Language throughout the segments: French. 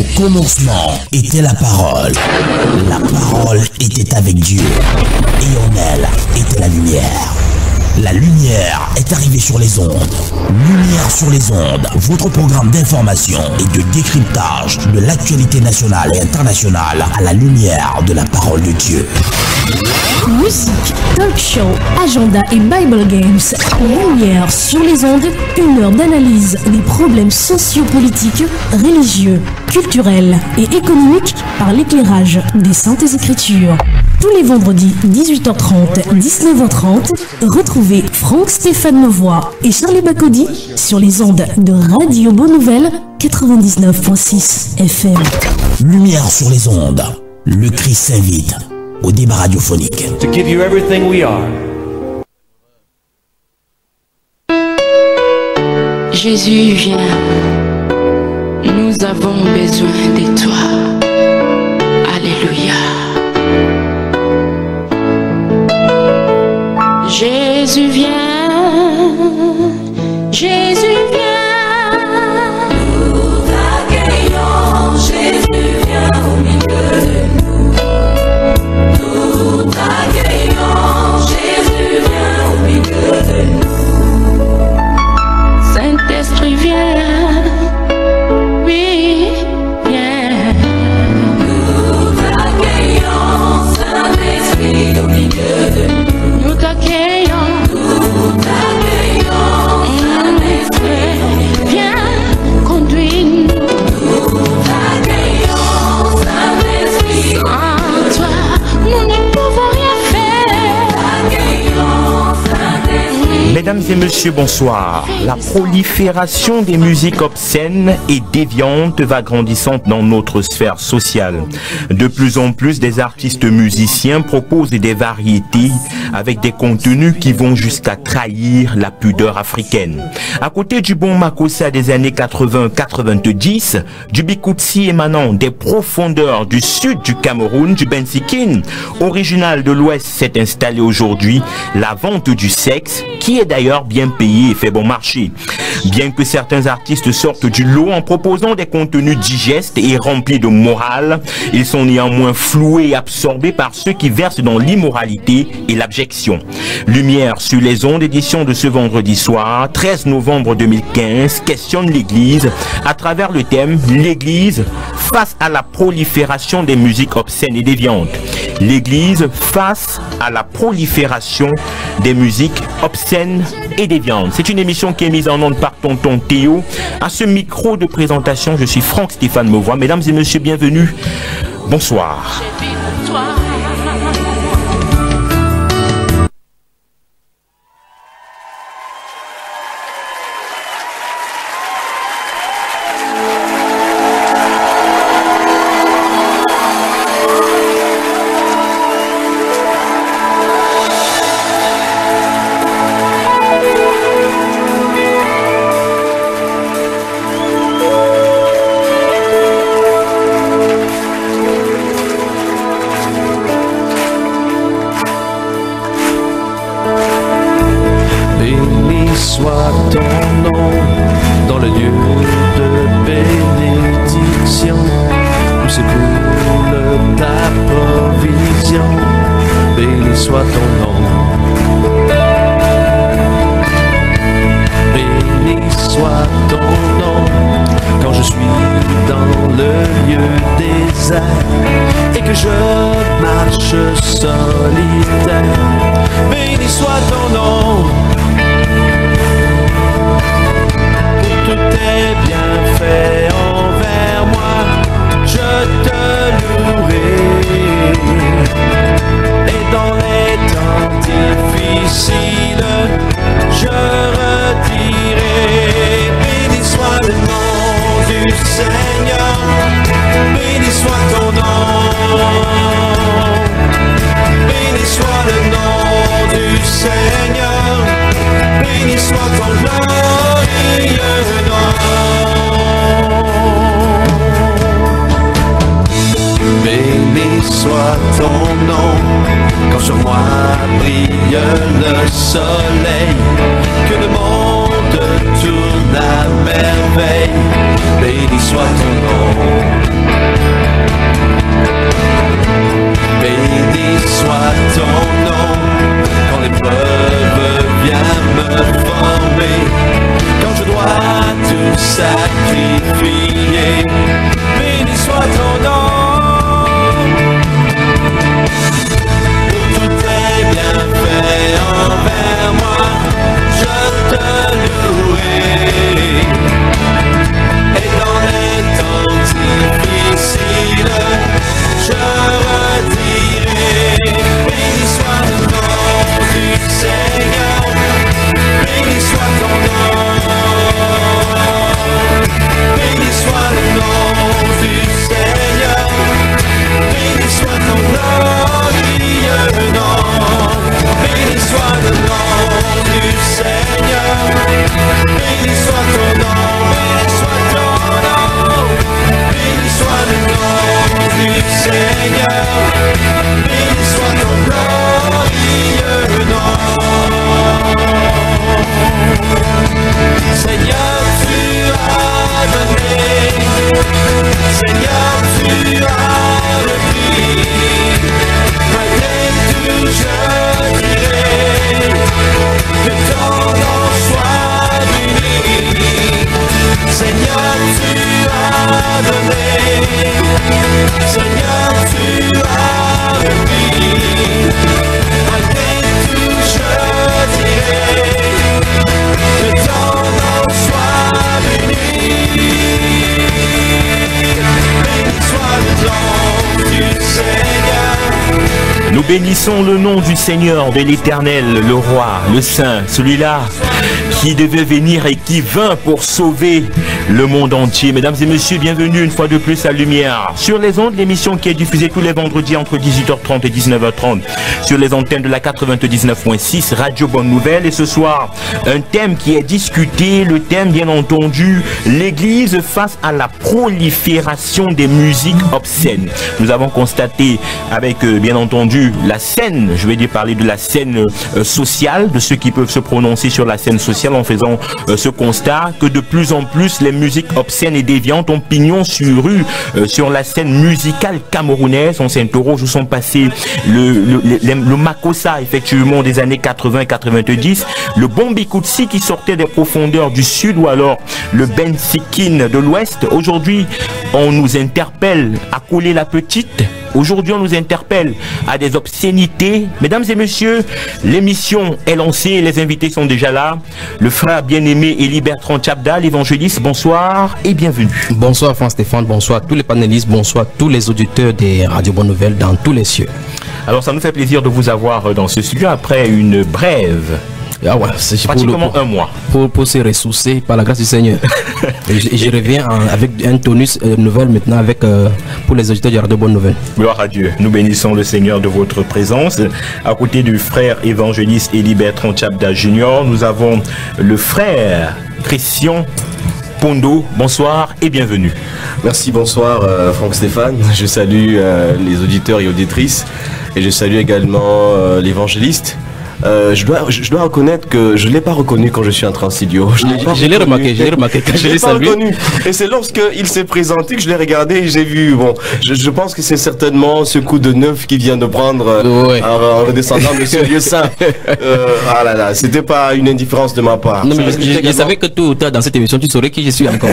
Au commencement était la parole. La parole était avec Dieu. Et en elle était la lumière. La lumière est arrivée sur les ondes. Lumière sur les ondes, votre programme d'information et de décryptage de l'actualité nationale et internationale à la lumière de la parole de Dieu. Musique, talk show, agenda et Bible Games. Lumière sur les ondes, une heure d'analyse des problèmes sociopolitiques, religieux, culturels et économiques par l'éclairage des Saintes Écritures. Tous les vendredis 18h30, 19h30, retrouvez Franck Stéphane Mauvois et Charlie Bacody sur les ondes de Radio Bonne Nouvelle 99.6 FM. Lumière sur les ondes, le Christ s'invite au débat radiophonique. To give you everything we are. Jésus, viens. Nous avons besoin de toi. Alléluia. Jésus, viens. Jésus, viens. Nous t'accueillons. Jésus, viens au milieu de nous. Nous t'accueillons. Jésus, viens au milieu de nous. Saint-Esprit, viens. Oui, viens. Nous t'accueillons. Saint-Esprit au milieu de nous. Nous t'accueillons. Nous t'accueillons. Saint-Esprit, Viens, conduis-nous. nous t'accueillons. Saint-Esprit, En toi, nous ne pouvons rien faire. t'accueillons. Saint-Esprit. Mesdames et messieurs, bonsoir. La prolifération des musiques obscènes et déviantes va grandissant dans notre sphère sociale. De plus en plus, des artistes musiciens proposent des variétés avec des contenus qui vont jusqu'à trahir la pudeur africaine. À côté du bon Makossa des années 80-90, du Bikutsi émanant des profondeurs du sud du Cameroun, du Bensikin, original de l'ouest, s'est installé aujourd'hui la vente du sexe, qui est d'ailleurs bien payé et fait bon marché. Bien que certains artistes sortent du lot en proposant des contenus digestes et remplis de morale, ils sont néanmoins floués et absorbés par ceux qui versent dans l'immoralité et l'abjection. Lumière sur les ondes, édition de ce vendredi soir, 13 novembre 2015, questionne l'Église à travers le thème « L'Église face à la prolifération des musiques obscènes et déviantes ». L'Église face à la prolifération des musiques obscènes et déviantes. C'est une émission qui est mise en onde par Tonton Théo. À ce micro de présentation, je suis Franck Stéphane Mauvois. Mesdames et messieurs, bienvenue. Bonsoir. J'ai vu toi. Soit ton nom dans le lieu de bénédiction, où s'écoule ta provision. Béni soit ton nom. Béni soit ton nom quand je suis dans le lieu désert et que je marche solitaire. Béni soit ton nom. Tous tes bienfaits envers moi, je te louerai. Et dans les temps difficiles, je redirai. Béni soit le nom du Seigneur, béni soit ton nom. Béni soit le nom du Seigneur, béni soit ton glorieux nom. Béni soit ton nom, quand sur moi brille le soleil, que le monde tourne à merveille. Béni soit ton nom. Seigneur, béni soit ton glorieux nom. Seigneur, tu as donné, Seigneur, tu as repris, malgré tout je dirai que ton nom soit béni. Seigneur, tu as donné, Seigneur, tu as repris, malgré tout je dirai que ton nom soit béni. Béni soit le nom du Seigneur. Nous bénissons le nom du Seigneur, de l'Éternel, le Roi, le Saint, celui-là qui devait venir et qui vint pour sauver le monde entier. Mesdames et messieurs, bienvenue une fois de plus à Lumière. Sur les ondes, l'émission qui est diffusée tous les vendredis entre 18h30 et 19h30 sur les antennes de la 99.6 Radio Bonne Nouvelle. Et ce soir, un thème qui est discuté, le thème bien entendu, l'Église face à la prolifération des musiques obscènes. Nous avons constaté avec bien entendu la scène, je vais dire parler de la scène sociale, de ceux qui peuvent se prononcer sur la scène sociale en faisant ce constat que de plus en plus les musiques obscènes et déviantes ont pignon sur rue sur la scène musicale camerounaise. On s'interroge où sont passés le Makossa effectivement des années 80-90, le Bombikutsi qui sortait des profondeurs du sud ou alors le Ben Sikin de l'ouest. Aujourd'hui on nous interpelle à couler la petite. Aujourd'hui, on nous interpelle à des obscénités. Mesdames et messieurs, l'émission est lancée, les invités sont déjà là. Le frère bien-aimé Élie Bertrand Tchabda, l'évangéliste, bonsoir et bienvenue. Bonsoir Franck-Stéphane, bonsoir tous les panélistes, bonsoir tous les auditeurs des radios Bonne Nouvelle dans tous les cieux. Alors, ça nous fait plaisir de vous avoir dans ce studio après une brève. Ah ouais, c'est pratiquement un mois. Pour se ressourcer par la grâce du Seigneur. et je reviens avec un tonus nouvelle maintenant avec pour les auditeurs de Radio Bonne Nouvelle. Gloire à Dieu. Nous bénissons le Seigneur de votre présence. À côté du frère évangéliste Élie Bertrand Tchabda Junior, nous avons le frère Christian Pondo. Bonsoir et bienvenue. Merci, bonsoir Franck-Stéphane. Je salue les auditeurs et auditrices et je salue également l'évangéliste. Je dois reconnaître que je ne l'ai pas reconnu quand je suis entré en studio. Je l'ai remarqué quand je l'ai salué. Et c'est lorsqu'il s'est présenté que je l'ai regardé et j'ai vu. Bon, je pense que c'est certainement ce coup de neuf qu'il vient de prendre en redescendant de ce lieu saint. Ah là là, c'était pas une indifférence de ma part. Non, mais je savais que tout ou tard dans cette émission, tu saurais qui je suis encore.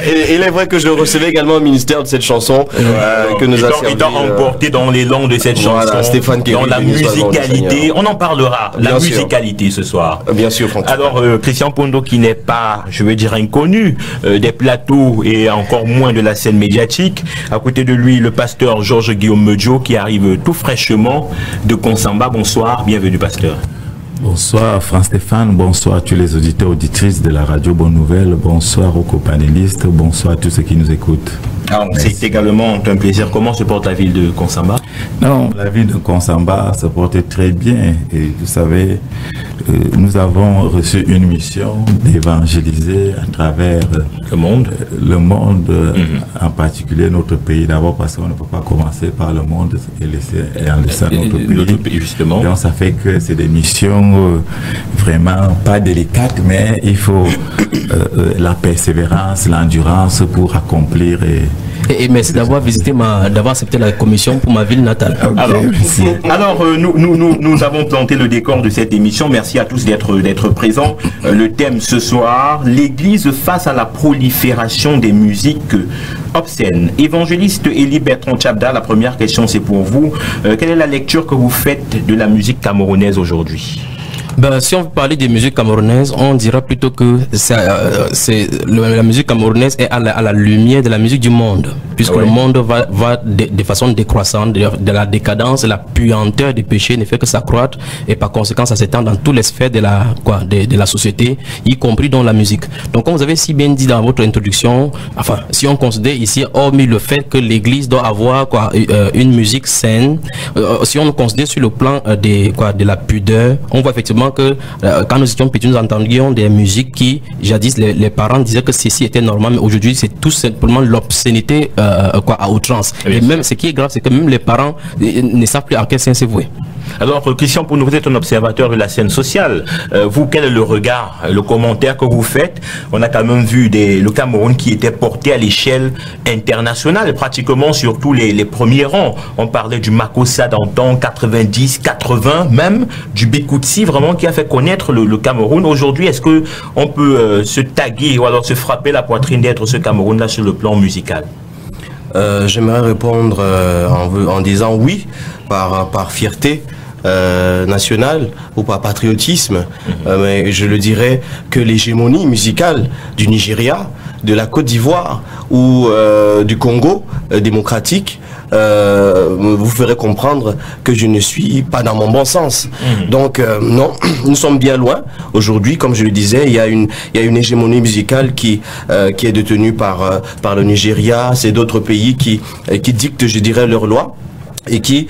Et il est vrai que je recevais également le ministère de cette chanson que nous a servi. Il t'a emporté dans l'élan de cette chanson, Stéphane dans la musicalité. On en parlera, la musicalité ce soir. Bien sûr, Franck. Alors, Christian Pondo qui n'est pas, je veux dire, inconnu des plateaux et encore moins de la scène médiatique. À côté de lui, le pasteur Georges Guillaume Medjo qui arrive tout fraîchement de Consamba. Bonsoir, bienvenue pasteur. Bonsoir Franck-Stéphane, bonsoir à tous les auditeurs auditrices de la radio Bonne Nouvelle, bonsoir aux copanélistes, bonsoir à tous ceux qui nous écoutent. Alors, c'est également un plaisir. Comment se porte la ville de Consamba? Non, la ville de Consamba se porte très bien. Et vous savez, nous avons reçu une mission d'évangéliser à travers le monde, en particulier notre pays. D'abord parce qu'on ne peut pas commencer par le monde et en laissant notre pays. Justement. Donc ça fait que c'est des missions vraiment pas délicates, mais il faut la persévérance, l'endurance pour accomplir et merci d'avoir visité d'avoir accepté la commission pour ma ville natale. Alors nous avons planté le décor de cette émission. Merci à tous d'être présents. Le thème ce soir, l'Église face à la prolifération des musiques obscènes. Évangéliste Élie Bertrand Tchabda, la première question c'est pour vous. Quelle est la lecture que vous faites de la musique camerounaise aujourd'hui? Si on veut parler des musiques camerounaises, on dira plutôt que la musique camerounaise est à la lumière de la musique du monde, puisque le monde va de façon décroissante, de la décadence, la puanteur du péché ne fait que s'accroître et par conséquent ça s'étend dans toutes les sphères de la société, y compris dans la musique. Donc comme vous avez si bien dit dans votre introduction, enfin si on considère ici, hormis le fait que l'église doit avoir une musique saine, si on considère sur le plan de la pudeur, on voit effectivement que quand nous étions petits, nous entendions des musiques qui, jadis, les parents disaient que ceci était normal, mais aujourd'hui, c'est tout simplement l'obscénité à outrance. Et même ce qui est grave, c'est que même les parents ne savent plus à quel sens c'est voué. Alors, Christian, pour nous, vous êtes un observateur de la scène sociale. Vous, quel est le regard, le commentaire que vous faites? On a quand même vu le Cameroun qui était porté à l'échelle internationale, pratiquement sur tous les premiers rangs. On parlait du Makossa d'antan, 90, 80, même du Bekoutsi, vraiment, qui a fait connaître le Cameroun. Aujourd'hui, est-ce que on peut se taguer ou alors se frapper la poitrine d'être ce Cameroun-là sur le plan musical? J'aimerais répondre en disant oui, par fierté nationale ou par patriotisme, mais je le dirais que l'hégémonie musicale du Nigeria, de la Côte d'Ivoire ou du Congo démocratique vous ferez comprendre que je ne suis pas dans mon bon sens. Donc non, nous sommes bien loin. Aujourd'hui, comme je le disais, il y a une hégémonie musicale qui est détenue par le Nigeria. C'est d'autres pays qui dictent, je dirais, leurs lois et qui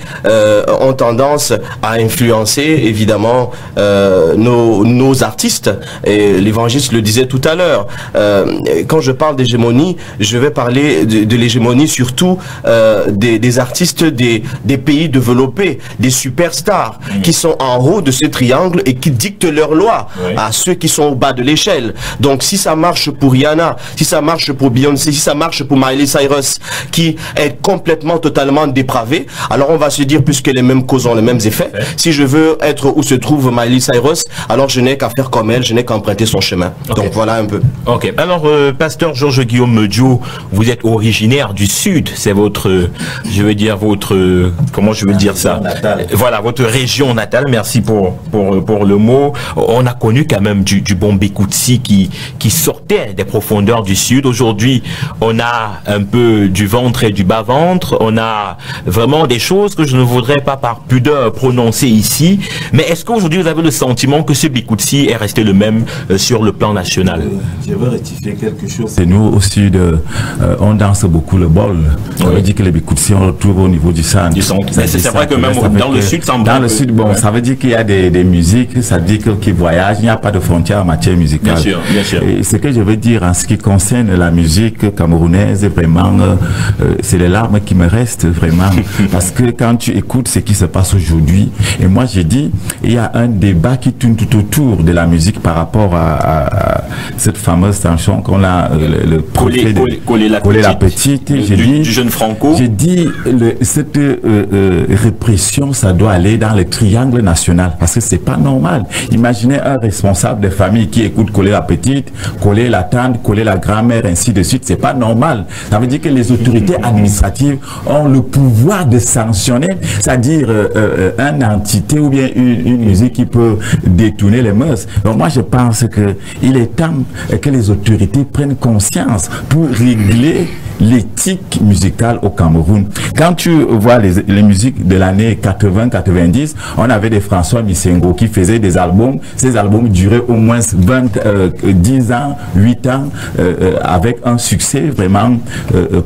ont tendance à influencer évidemment nos artistes. Et l'évangéliste le disait tout à l'heure. Quand je parle d'hégémonie, je vais parler de l'hégémonie surtout des artistes des pays développés, des superstars qui sont en haut de ce triangle et qui dictent leurs lois à ceux qui sont au bas de l'échelle. Donc si ça marche pour Rihanna, si ça marche pour Beyoncé, si ça marche pour Miley Cyrus qui est complètement totalement dépravé, alors on va se dire, puisque les mêmes causes ont les mêmes effets, si je veux être où se trouve Miley Cyrus, alors je n'ai qu'à faire comme elle, je n'ai qu'à emprunter son chemin. Donc voilà un peu. Ok. Alors, pasteur Georges-Guillaume Medio, vous êtes originaire du Sud, c'est votre, je veux dire, votre, comment je veux dire ça, voilà, votre région natale, merci pour le mot. On a connu quand même du bon Bekoutsi qui sortait des profondeurs du Sud. Aujourd'hui, on a un peu du ventre et du bas-ventre, on a vraiment des choses que je ne voudrais pas par pudeur prononcer ici, mais est-ce qu'aujourd'hui vous avez le sentiment que ce Bekoutsi est resté le même sur le plan national? Je veux rectifier quelque chose. C'est nous au Sud, on danse beaucoup le bol. On veut dire que les Bekoutsi on retrouve au niveau du centre. Mais c'est vrai que même dans le Sud, dans le Sud, bon, ça veut dire qu'il y a des musiques, ça veut dire qu'ils voyagent, il n'y a pas de frontières en matière musicale. Bien sûr, bien sûr. Et ce que je veux dire en ce qui concerne la musique camerounaise, vraiment, c'est les larmes qui me restent vraiment, parce que quand tu écoutes ce qui se passe aujourd'hui, et moi j'ai dit, il y a un débat qui tourne tout autour de la musique par rapport à cette fameuse chanson qu'on a, le projet de Coller la petite, j'ai dit, du jeune Franco. J'ai dit, cette répression, ça doit aller dans le triangle national, parce que c'est pas normal. Imaginez un responsable de famille qui écoute Coller la petite, Coller la tante, Coller la grand-mère, ainsi de suite, c'est pas normal. Ça veut dire que les autorités administratives ont le pouvoir de sanctionner, c'est-à-dire une entité ou bien une musique qui peut détourner les mœurs. Donc moi je pense qu'il est temps que les autorités prennent conscience pour régler l'éthique musicale au Cameroun. Quand tu vois les musiques de l'année 80-90, on avait des François Misengo qui faisaient des albums. Ces albums duraient au moins 10 ans, 8 ans, avec un succès vraiment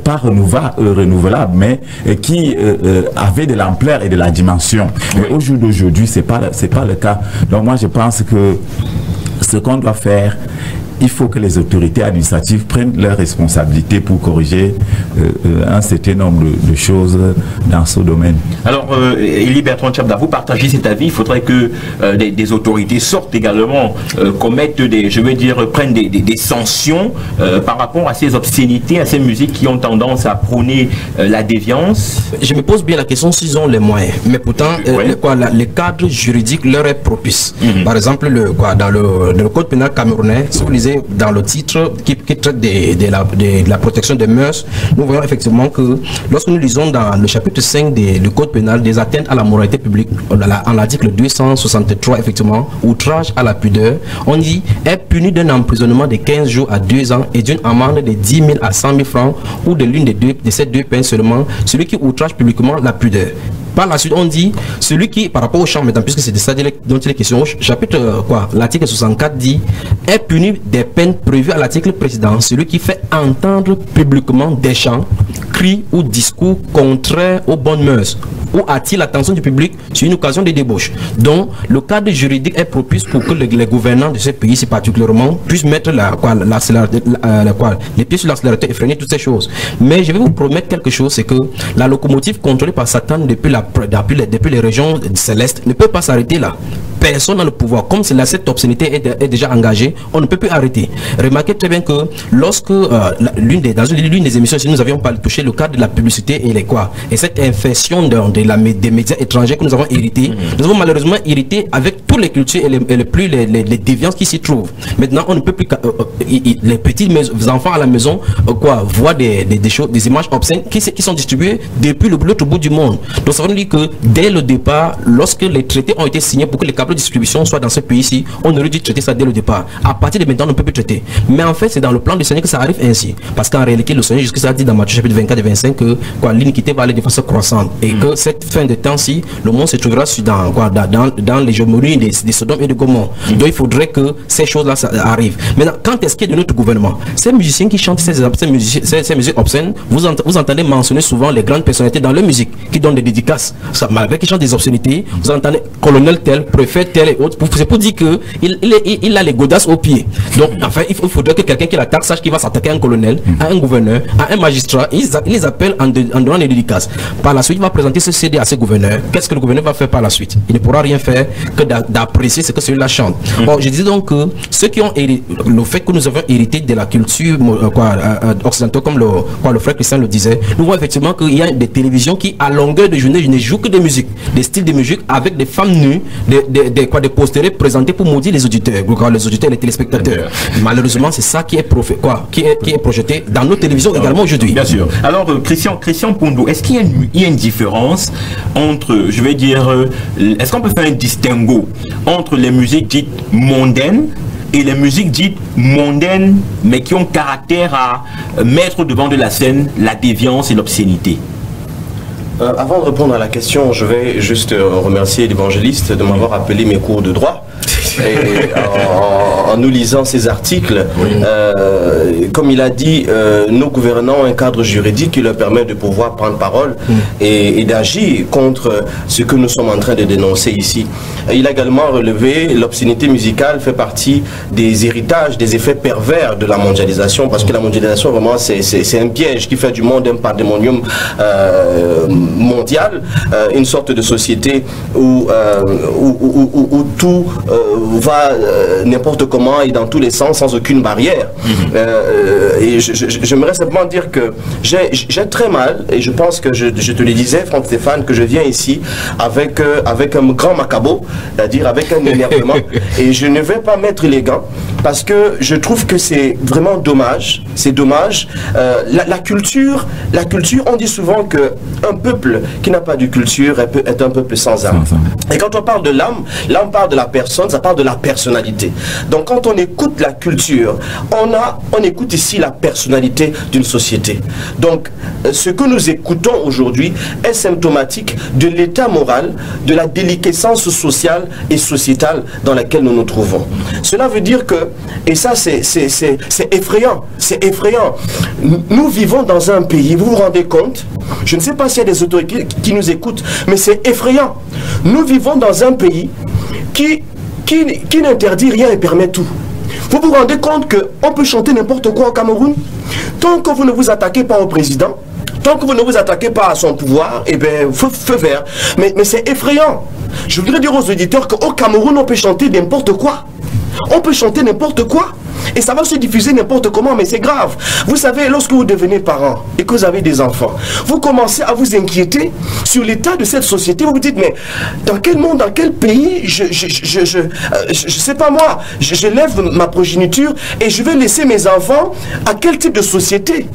pas renouvelable, mais qui avait de l'ampleur et de la dimension. Mais au jour d'aujourd'hui, c'est pas le cas. Donc moi, je pense que ce qu'on doit faire, il faut que les autorités administratives prennent leurs responsabilités pour corriger un certain nombre de choses dans ce domaine. Alors, Élie Bertrand Tchabda, vous partagez cet avis. Il faudrait que des autorités sortent également, commettent prennent des sanctions par rapport à ces obscénités, à ces musiques qui ont tendance à prôner la déviance. Je me pose bien la question s'ils ont les moyens, mais pourtant, le cadre juridique leur est propice. Par exemple, dans le code pénal camerounais, si vous lisez dans le titre qui traite de la protection des mœurs, nous voyons effectivement que lorsque nous lisons dans le chapitre 5 du code pénal des atteintes à la moralité publique, en l'article 263, effectivement, outrage à la pudeur, on dit est puni d'un emprisonnement de 15 jours à 2 ans et d'une amende de 10 000 à 100 000 francs ou de l'une de ces deux peines seulement, celui qui outrage publiquement la pudeur. Par la suite, on dit, celui qui, par rapport au champ, maintenant, puisque c'est de ça dont il est question, chapitre l'article 64 dit, est puni des peines prévues à l'article précédent, celui qui fait entendre publiquement des chants, cri ou discours contraire aux bonnes mœurs ou attire l'attention du public sur une occasion de débauche. Donc, le cadre juridique est propice pour que les gouvernants de ce pays, si particulièrement, puissent mettre les pieds sur l'accélérateur et freiner toutes ces choses. Mais je vais vous promettre quelque chose, c'est que la locomotive contrôlée par Satan depuis les régions célestes ne peut pas s'arrêter là. Personne n'a le pouvoir. Comme cette obscénité est déjà engagée, on ne peut plus arrêter. Remarquez très bien que lorsque dans l'une des émissions, si nous avions touché le cadre de la publicité et cette infection des médias étrangers que nous avons hérité, nous avons malheureusement hérité avec toutes les cultures et les déviances qui s'y trouvent. Maintenant, on ne peut plus les petits enfants à la maison voient des images obscènes qui sont distribuées depuis l'autre bout du monde. Donc ça veut dire que dès le départ, lorsque les traités ont été signés pour que les câbles de distribution soient dans ce pays-ci, on aurait dû traiter ça dès le départ. À partir de maintenant, on ne peut plus traiter. Mais en fait, c'est dans le plan du Seigneur que ça arrive ainsi. Parce qu'en réalité, le Seigneur jusqu'à ça dit dans Matthieu chapitre 24 et 25 que l'iniquité va aller de façon croissante. Et que cette fin de temps-ci, le monde se trouvera dans l'hégémonie des Sodome et de Gomorrhe. Donc il faudrait que ces choses-là arrivent. Maintenant, quand est-ce qu'il y a de notre gouvernement? Ces musiciens qui chantent ces musiques obscènes, vous entendez mentionner souvent les grandes personnalités dans leur musique, qui donnent des dédicaces. Malgré qu'ils chantent des obscénités, vous entendez colonel tel, préfet tel et autres. C'est pour dire qu'il a les godasses aux pieds. Donc, enfin, il faudrait que quelqu'un qui l'attaque sache qu'il va s'attaquer à un colonel, à un gouverneur, à un magistrat. Il les appelle en donnant des dédicaces. Par la suite, il va présenter ce CD à ses gouverneurs. Qu'est-ce que le gouverneur va faire par la suite? Il ne pourra rien faire que d'apprécier ce que celui-là chante. Bon, je disais donc que ceux qui ont hérité, le fait que nous avons hérité de la culture occidentale, comme le frère Christian le disait, nous voyons effectivement qu'il y a des télévisions qui, à longueur de journée, ne jouent que des musiques, des styles de musique avec des femmes nues, des postérés présentés pour maudire les auditeurs, les téléspectateurs. Malheureusement, c'est ça qui est projeté dans nos télévisions également aujourd'hui. Bien sûr. Alors, Christian Poundou, est-ce qu'il y a une différence entre, je vais dire, est-ce qu'on peut faire un distinguo entre les musiques dites mondaines et les musiques dites mondaines, mais qui ont caractère à mettre devant de la scène la déviance et l'obscénité? Avant de répondre à la question, je vais juste remercier l'évangéliste de m'avoir appelé mes cours de droit. Et en nous lisant ces articles, comme il a dit, nos gouvernants ont un cadre juridique qui leur permet de pouvoir prendre parole et d'agir contre ce que nous sommes en train de dénoncer ici. Il a également relevé l'obscénité musicale fait partie des héritages, des effets pervers de la mondialisation, parce que la mondialisation vraiment c'est un piège qui fait du monde un pandémonium mondial, une sorte de société où tout va n'importe comment et dans tous les sens sans aucune barrière. Et j'aimerais simplement dire que j'ai très mal, et je pense que je te le disais, Franck Stéphane, que je viens ici avec un grand macabo, c'est-à-dire avec un énervement, et je ne vais pas mettre les gants parce que je trouve que c'est vraiment dommage. C'est dommage. La culture, on dit souvent qu'un peuple qui n'a pas de culture est un peuple sans âme. Et quand on parle de l'âme parle de la personne, ça parle de la personnalité. Donc quand on écoute la culture, on écoute ici la personnalité d'une société. Donc ce que nous écoutons aujourd'hui est symptomatique de l'état moral, de la déliquescence sociale et sociétale dans laquelle nous nous trouvons. Cela veut dire que, et ça c'est effrayant, c'est effrayant. Nous vivons dans un pays, vous vous rendez compte? Je ne sais pas s'il y a des autorités qui nous écoutent, mais c'est effrayant. Nous vivons dans un pays qui n'interdit rien et permet tout. Vous vous rendez compte qu'on peut chanter n'importe quoi au Cameroun? Tant que vous ne vous attaquez pas au président, tant que vous ne vous attaquez pas à son pouvoir, eh bien, feu vert. Mais c'est effrayant. Je voudrais dire aux auditeurs qu'au Cameroun, on peut chanter n'importe quoi. On peut chanter n'importe quoi. Et ça va se diffuser n'importe comment, mais c'est grave. Vous savez, lorsque vous devenez parent et que vous avez des enfants, vous commencez à vous inquiéter sur l'état de cette société. Vous vous dites, mais dans quel monde, dans quel pays, je sais pas moi, je lève ma progéniture et je vais laisser mes enfants à quel type de société?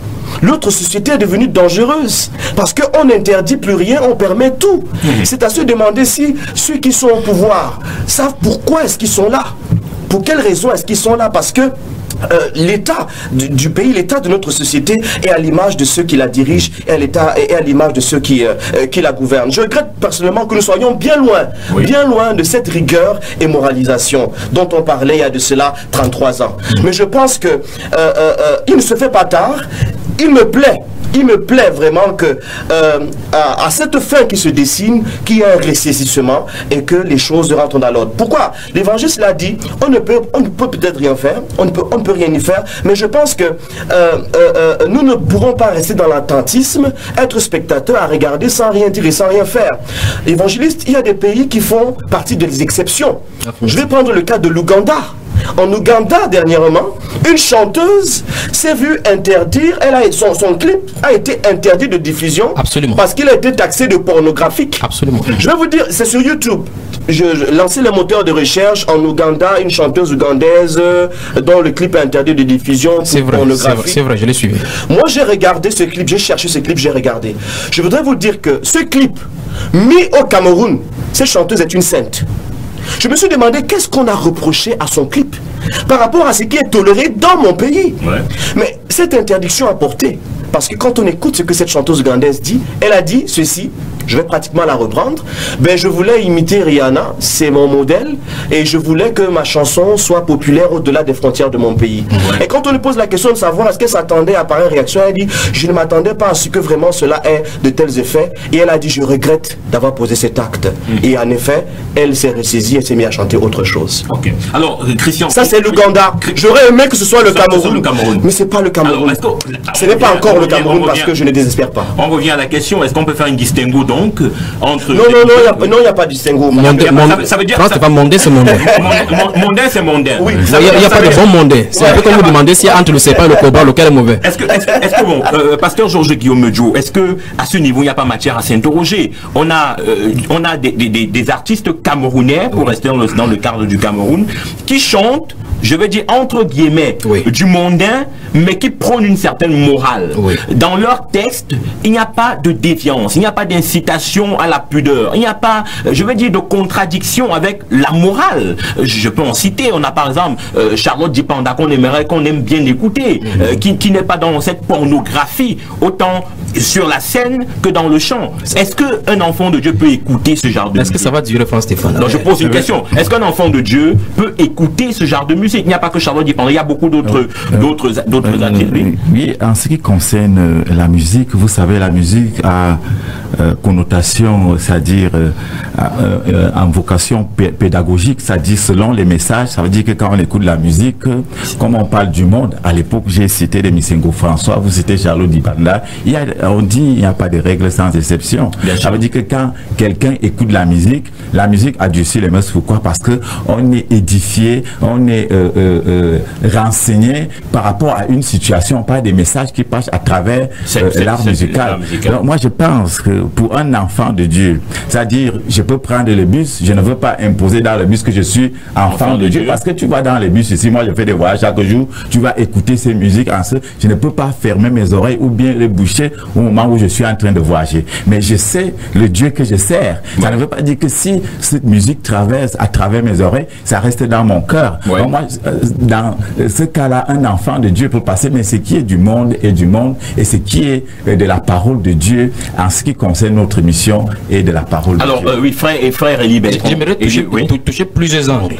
L'autre société est devenue dangereuse parce qu'on n'interdit plus rien, on permet tout. C'est à se demander si ceux qui sont au pouvoir savent pourquoi est-ce qu'ils sont là. Pour quelles raisons est-ce qu'ils sont là? Parce que l'état du pays, l'état de notre société est à l'image de ceux qui la dirigent et à l'image de ceux qui la gouvernent. Je regrette personnellement que nous soyons bien loin de cette rigueur et moralisation dont on parlait il y a de cela 33 ans. Mais je pense que il ne se fait pas tard. Il me plaît vraiment que à cette fin qui se dessine, qu'il y ait un ressaisissement et que les choses rentrent dans l'ordre. Pourquoi? L'évangile l'a dit, on ne peut peut-être rien faire, on ne peut rien y faire, mais je pense que nous ne pourrons pas rester dans l'attentisme, être spectateurs à regarder sans rien dire et sans rien faire. Évangéliste, il y a des pays qui font partie des exceptions. Je vais prendre le cas de l'Ouganda. En Ouganda, dernièrement, une chanteuse s'est vue interdire, son clip a été interdit de diffusion. Absolument. Parce qu'il a été taxé de pornographique. Absolument. Je vais vous dire, c'est sur YouTube. Je lançais le moteur de recherche en Ouganda, une chanteuse ougandaise dont le clip est interdit de diffusion pour pornographique. C'est vrai, je l'ai suivi. Moi, j'ai regardé ce clip, j'ai cherché ce clip, j'ai regardé. Je voudrais vous dire que ce clip, mis au Cameroun, cette chanteuse est une sainte. Je me suis demandé qu'est-ce qu'on a reproché à son clip par rapport à ce qui est toléré dans mon pays. Mais cette interdiction a porté. Parce que quand on écoute ce que cette chanteuse ougandaise dit, elle a dit ceci, je vais pratiquement la reprendre, ben je voulais imiter Rihanna, c'est mon modèle, et je voulais que ma chanson soit populaire au-delà des frontières de mon pays. Et quand on lui pose la question de savoir est-ce qu'elle s'attendait à pareille réaction, elle dit, je ne m'attendais pas à ce que vraiment cela ait de tels effets, et elle a dit, je regrette d'avoir posé cet acte. Et en effet, elle s'est ressaisie et s'est mise à chanter autre chose. Alors, Christian... Ça, c'est l'Ouganda. J'aurais aimé que ce soit le Cameroun, mais c'est pas le Cameroun. Alors, ce n'est pas encore le Cameroun parce que je ne désespère pas. On revient à la question, est-ce qu'on peut faire une distinguo donc entre... Non, il n'y a pas de distinguo. Ça veut dire... Quand c'est pas mondain, c'est mondain. Mondain, c'est mondain. Oui, il n'y a pas de bon mondain. C'est un peu comme vous demandez s'il y a entre le sépa et le cobra, lequel est mauvais. Est-ce que bon, pasteur Georges Guillaume Medjo, est-ce que à ce niveau, il n'y a pas matière à s'interroger? On a des artistes camerounais, pour rester dans le cadre du Cameroun, qui chantent, je vais dire entre guillemets, du mondain, mais qui prônent une certaine morale. Dans leur texte, il n'y a pas de déviance, il n'y a pas d'incitation à la pudeur, il n'y a pas, je vais dire, de contradiction avec la morale. Je peux en citer, on a par exemple Charlotte Dipanda qu'on aime bien écouter, qui n'est pas dans cette pornographie, autant sur la scène que dans le chant. Est-ce qu'un enfant de Dieu peut écouter ce genre de musique? Est-ce que ça va durer, Franck Stéphane? Non, je pose une question. Est-ce qu'un enfant de Dieu peut écouter ce genre de musique? Il n'y a pas que Charlotte Dipanda, il y a beaucoup d'autres artistes. Oui, en ce qui concerne la musique, vous savez, la musique a connotation, c'est-à-dire en vocation pédagogique, c'est-à-dire selon les messages. Ça veut dire que quand on écoute la musique, comme on parle du monde, à l'époque j'ai cité les Missengo François, vous citez Charlotte Dipanda, on dit il n'y a pas de règles sans exception. Ça veut dire que quand quelqu'un écoute la musique adoucit les mœurs. Pourquoi? Parce que on est édifié, on est renseigné par rapport à une situation, pas des messages qui passent à travers l'art musical. Alors, moi je pense que pour un enfant de Dieu, c'est-à-dire je peux prendre le bus, je ne veux pas imposer dans le bus que je suis enfant de Dieu, parce que tu vas dans les bus ici, moi je fais des voyages chaque jour, tu vas écouter ces musiques je ne peux pas fermer mes oreilles ou bien les boucher au moment où je suis en train de voyager, mais je sais le Dieu que je sers. Ça ne veut pas dire que si cette musique traverse à travers mes oreilles, ça reste dans mon cœur. Donc moi, dans ce cas-là, un enfant de Dieu peut passer, mais ce qui est du monde est du monde, et ce qui est de la parole de Dieu en ce qui concerne notre mission et de la parole de Dieu. Alors oui, frère Elie Bertrand, j'aimerais toucher plusieurs angles.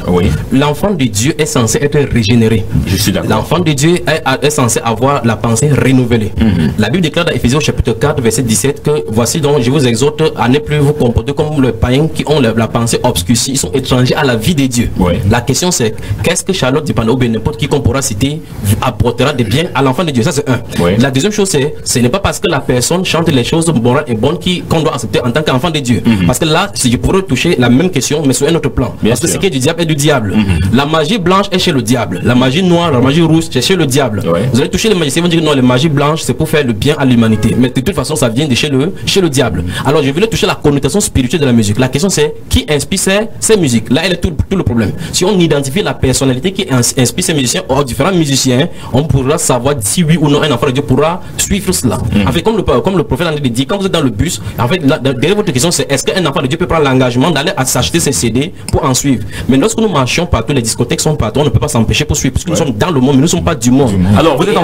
L'enfant de Dieu est censé être régénéré. Je suis d'accord. L'enfant de Dieu est censé avoir la pensée renouvelée. La Bible déclare dans Éphésiens chapitre 4 verset 17 que voici donc je vous exhorte à ne plus vous comporter comme les païens qui ont la pensée obscurcie, ils sont étrangers à la vie des dieux. La question c'est qu'est-ce que Charlotte Dipanda ou bien n'importe qui qu'on pourra citer apportera de bien à l'enfant de Dieu? Ça c'est un. La deuxième chose c'est ce n'est pas parce que la personne chante les choses morales et bonnes qu'on doit accepter en tant qu'enfant de Dieu. Parce que là je pourrais toucher la même question mais sur un autre plan. Parce que ce qui est du diable est du diable. La magie blanche est chez le diable, la magie noire, la magie rouge c'est chez le diable. Vous allez toucher les magiciens, ils vont dire non, les magies blanches c'est pour faire le bien à l'humanité, mais de toute façon ça vient de chez le diable. Alors je voulais toucher la connotation spirituelle de la musique. La question c'est qui inspire ces musiques? Là elle est tout le problème. Si on identifie la personnalité qui inspire ces musiciens, différents musiciens, on pourra savoir si oui ou non un enfant de Dieu pourra suivre cela. En fait, comme le prophète en dit, quand vous êtes dans le bus, en fait, derrière votre question, c'est est-ce qu'un enfant de Dieu peut prendre l'engagement d'aller s'acheter ses CD pour en suivre? Mais lorsque nous marchons partout, les discothèques sont partout, on ne peut pas s'empêcher pour suivre, parce que nous sommes dans le monde, mais nous ne sommes pas du monde. Alors, vous êtes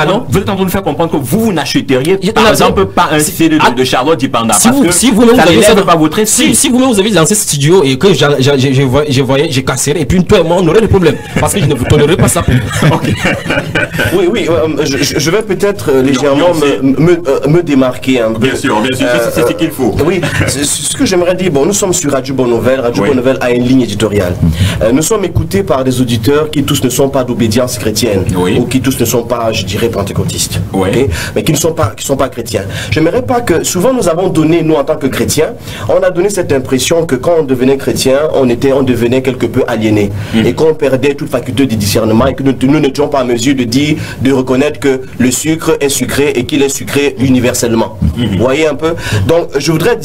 en train de nous faire comprendre que vous n'achèteriez par exemple pas un CD de Charlotte Dipanda, parce que si vous-même ça n'élève pas votre esprit. Si vous-même vous avez lancé ce studio et que j'ai cassé, et puis toi et moi on aurait des problèmes, parce que je ne vous tolérerai pas ça. Oui, je vais peut-être légèrement me démarquer un peu. Bien sûr, c'est ce qu'il faut. Oui, ce que j'aimerais dire, bon, nous sommes sur Radio Bonne Nouvelle. Radio Bonne Nouvelle a une ligne éditoriale. Nous sommes écoutés par des auditeurs qui tous ne sont pas d'obédience chrétienne, ou qui tous ne sont pas, je dirais, pentecôtistes, mais qui ne sont pas chrétiens. J'aimerais pas que, souvent nous avons donné, nous en tant que chrétiens, on a donné cette impression que quand on devenait chrétien, on devenait quelque peu aliéné, et qu'on perdait toute faculté de discernement, et que nous n'étions pas en mesure de reconnaître que le sucre est sucré et qu'il est sucré universellement. Vous voyez un peu? Donc je voudrais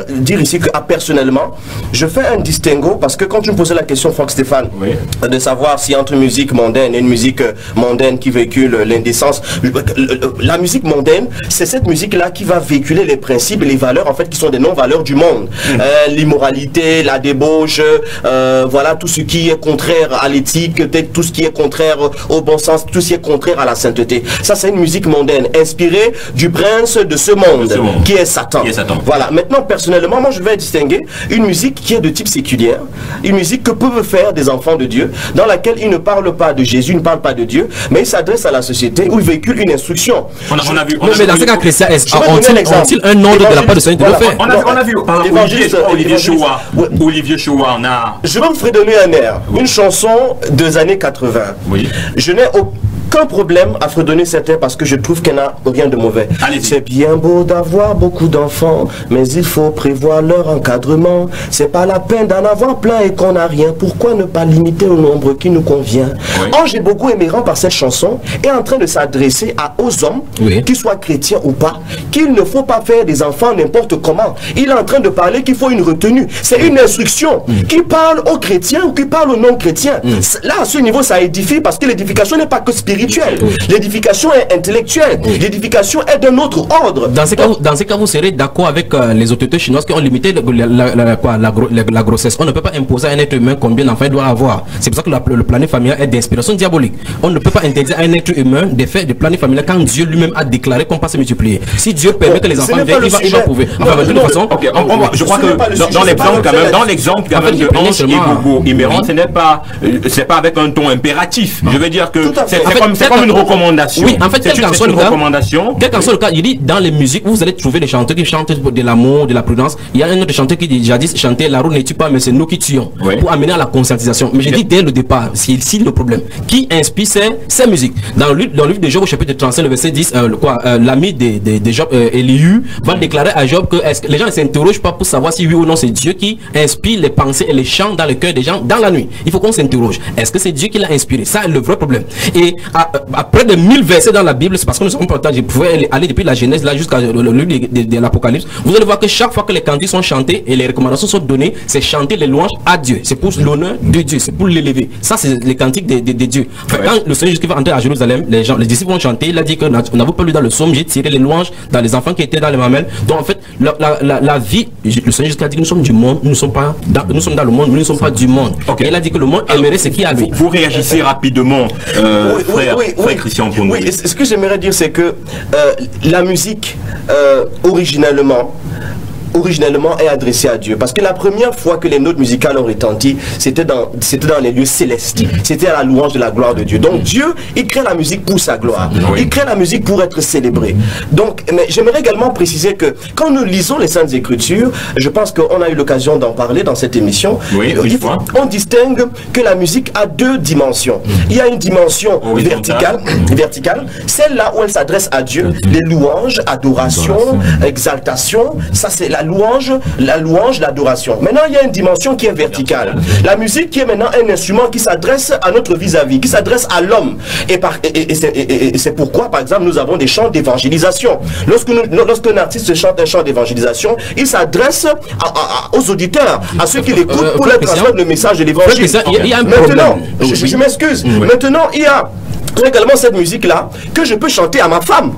dire ici que personnellement, je fais un distinguo, parce que quand tu me posais la question, Franck Stéphane, de savoir si entre musique mondaine et une musique mondaine qui véhicule l'indécence, la musique mondaine, c'est cette musique-là qui va véhiculer les principes et les valeurs en fait qui sont des non-valeurs du monde. L'immoralité, la débauche, voilà, tout ce qui est contraire à l'éthique, tout ce qui est contraire au bon sens, tout ce qui est contraire à la sainteté. Ça, c'est une musique mondaine, inspirée du prince de ce monde, qui est Satan. Voilà. Maintenant, personnellement, moi, je vais distinguer une musique qui est de type séculière, une musique que peuvent faire des enfants de Dieu, dans laquelle ils ne parlent pas de Jésus, ils ne parlent pas de Dieu, mais ils s'adressent à la société, où ils véhiculent une instruction. On a vu. Mais dans ce cas chrétien, ont-ils un ordre de la part de Seigneur de le faire? On a vu. Olivier Choua, on a... Je vais vous redonner un air. Une chanson des années 80. Je n'ai aucun problème à fredonner cet air parce que je trouve qu'elle n'a rien de mauvais. C'est bien beau d'avoir beaucoup d'enfants, mais il faut prévoir leur encadrement. C'est pas la peine d'en avoir plein et qu'on n'a rien. Pourquoi ne pas limiter au nombre qui nous convient? Or, j'ai beaucoup aimé par cette chanson est en train de s'adresser aux hommes, qu'ils soient chrétiens ou pas, qu'il ne faut pas faire des enfants n'importe comment. Il est en train de parler qu'il faut une retenue. C'est une instruction qui parle aux chrétiens ou qui parle aux non-chrétiens. Là, à ce niveau, ça édifie parce que l'édification n'est pas que spirituelle. L'édification est intellectuelle. L'édification est d'un autre ordre. Dans ces cas, vous serez d'accord avec les autorités chinoises qui ont limité la grossesse. On ne peut pas imposer à un être humain combien d'enfants il doit avoir. C'est pour ça que le planning familial est d'inspiration diabolique. On ne peut pas interdire à un être humain de faire du planning familial quand Dieu lui-même a déclaré qu'on peut se multiplier. Si Dieu permet que les enfants viennent, il va prouver. Enfin, de toute façon, je crois que dans l'exemple quand même de Ange et Gogo Iméran, c'est pas avec un ton impératif. Je veux dire que c'est comme une recommandation. Oui, en fait, quel qu'en soit le cas, il dit dans les musiques, vous allez trouver des chanteurs qui chantent de l'amour, de la prudence. Il y a un autre chanteur qui dit jadis chantait la roue ne tue pas, mais c'est nous qui tuons, pour amener à la conscientisation. Mais j'ai dit dès le départ, c'est ici le problème. Qui inspire ces musiques? Dans le livre de Job, au chapitre 35, le verset 10, l'ami de Job, Elihu, va déclarer à Job que les gens ne s'interrogent pas pour savoir si oui ou non c'est Dieu qui inspire les pensées et les chants dans le cœur des gens dans la nuit. Il faut qu'on s'interroge. Est-ce que c'est Dieu qui l'a inspiré? Ça est le vrai problème. Et après de 1000 versets dans la Bible, c'est parce que nous sommes pas je pouvais aller depuis la Genèse là jusqu'à le livre de l'Apocalypse. Vous allez voir que chaque fois que les cantiques sont chantés et les recommandations sont données, c'est chanter les louanges à Dieu. C'est pour l'honneur de Dieu, c'est pour l'élever. Ça, c'est les cantiques de Dieu. Enfin, quand le Seigneur Jésus va entrer à Jérusalem, les disciples vont chanter. Il a dit que on n'avait pas lu dans le psaume, j'ai tiré les louanges dans les enfants qui étaient dans les mamelles. Donc en fait, la vie, le Seigneur Jésus a dit que nous sommes du monde, nous sommes dans le monde, mais nous ne sommes pas du monde. Et il a dit que le monde aimerait ce qui a lui. Vous réagissez rapidement, frère Christian Pongo. Oui, ce que j'aimerais dire, c'est que la musique, originellement est adressée à Dieu. Parce que la première fois que les notes musicales ont retenti, c'était dans les lieux célestes. C'était à la louange de la gloire de Dieu. Donc Dieu, il crée la musique pour sa gloire. Il crée la musique pour être célébré. Donc, mais j'aimerais également préciser que quand nous lisons les Saintes Écritures, je pense qu'on a eu l'occasion d'en parler dans cette émission, on distingue que la musique a deux dimensions. Il y a une dimension verticale, celle-là où elle s'adresse à Dieu, les louanges, adoration, exaltation, ça c'est la louange, l'adoration. Maintenant, il y a une dimension qui est verticale. La musique qui est maintenant un instrument qui s'adresse à notre vis-à-vis, qui s'adresse à l'homme. Et c'est pourquoi, par exemple, nous avons des chants d'évangélisation. Lorsqu'un artiste chante un chant d'évangélisation, il s'adresse aux auditeurs, à ceux qui l'écoutent pour leur transmettre le message de l'évangile. Il y a un problème. Maintenant, je m'excuse. Maintenant, il y a également cette musique-là que je peux chanter à ma femme.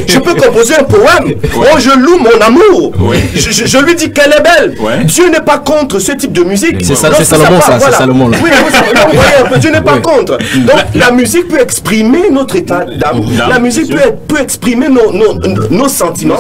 Je peux composer un poème. Oh, je loue mon amour. Je lui dis qu'elle est belle. Dieu n'est pas contre ce type de musique. C'est ça, c'est Salomon, ça. C'est Salomon, là. Oui, vous voyez un peu, Dieu n'est pas contre. Donc, la musique peut exprimer notre état d'âme. La musique peut exprimer nos sentiments.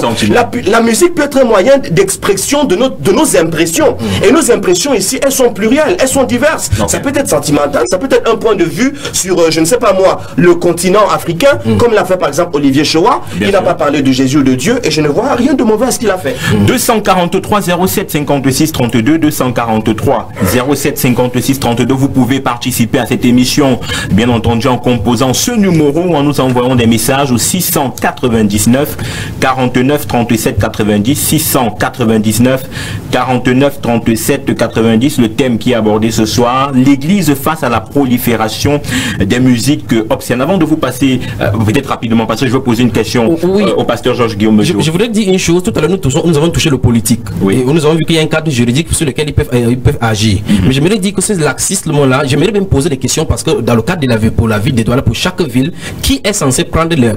La musique peut être un moyen d'expression de nos impressions. Et nos impressions ici, elles sont plurielles, elles sont diverses. Ça peut être sentimental, ça peut être un point de vue sur, je ne sais pas moi, le continent africain, comme l'a fait par exemple Olivier Choa. Il n'a pas parlé de Jésus ou de Dieu et je ne vois rien de mauvais à ce qu'il a fait. 243 07 56 32, 243 07 56 32. Vous pouvez participer à cette émission, bien entendu, en composant ce numéro ou en nous envoyant des messages au 699 49 37 90, 699 49 37 90. Le thème qui est abordé ce soir, l'Église face à la prolifération des musiques obscènes. Avant de vous passer, peut-être rapidement, parce que je veux poser une question au pasteur Georges Guillaume. Je voudrais dire une chose. Tout à l'heure, nous avons touché le politique. Et nous avons vu qu'il y a un cadre juridique sur lequel ils peuvent agir. Mais j'aimerais dire que ces laxismes-là, j'aimerais bien poser des questions parce que dans le cadre de la ville, pour la ville de Douala, pour chaque ville, qui est censé prendre les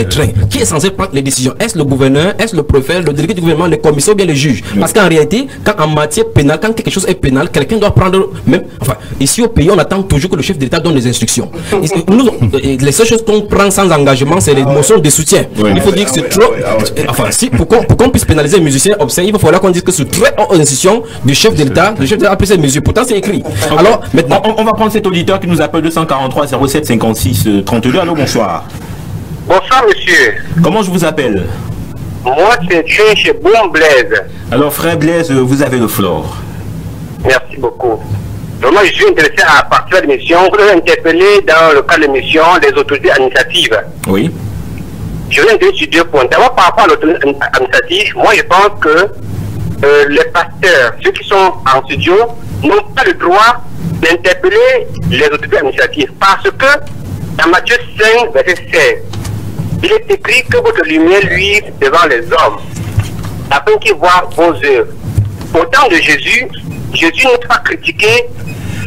trains? Qui est censé prendre les décisions? Est-ce le gouverneur? Est-ce le préfet? Le délégué du gouvernement? Les commissaires ou bien les juges? Parce qu'en réalité, quand en matière pénale, quand quelque chose est pénal, quelqu'un doit prendre même... Enfin, ici au pays, on attend toujours que le chef de l'État donne des instructions. Les seules choses qu'on prend sans engagement, c'est les motions de soutien. Il faut dire que c'est trop... Enfin, si, pour qu'on puisse pénaliser les musiciens obscènes, il va falloir qu'on dise que c'est très haute institution du chef de l'État. Le chef de l'État a pris ces mesures. Pourtant, c'est écrit. Alors, maintenant... On va prendre cet auditeur qui nous appelle 243 07 56 32. Allô, bonsoir. Bonsoir, monsieur. Comment je vous appelle? Moi, c'est chez Bon Blaise. Alors, frère Blaise, vous avez le floor. Merci beaucoup. Vraiment, je suis intéressé à partir de l'émission. Vous avez interpellé dans le cadre de l'émission les autorités administratives. Oui. Je vais intéresser sur 2 points. D'abord, par rapport à l'autorité administrative, moi, je pense que les pasteurs, ceux qui sont en studio, n'ont pas le droit d'interpeller les autorités administratives. Parce que, dans Matthieu 5, verset 16, il est écrit que votre lumière luise devant les hommes, afin qu'ils voient vos œuvres. Au temps de Jésus, Jésus n'a pas critiqué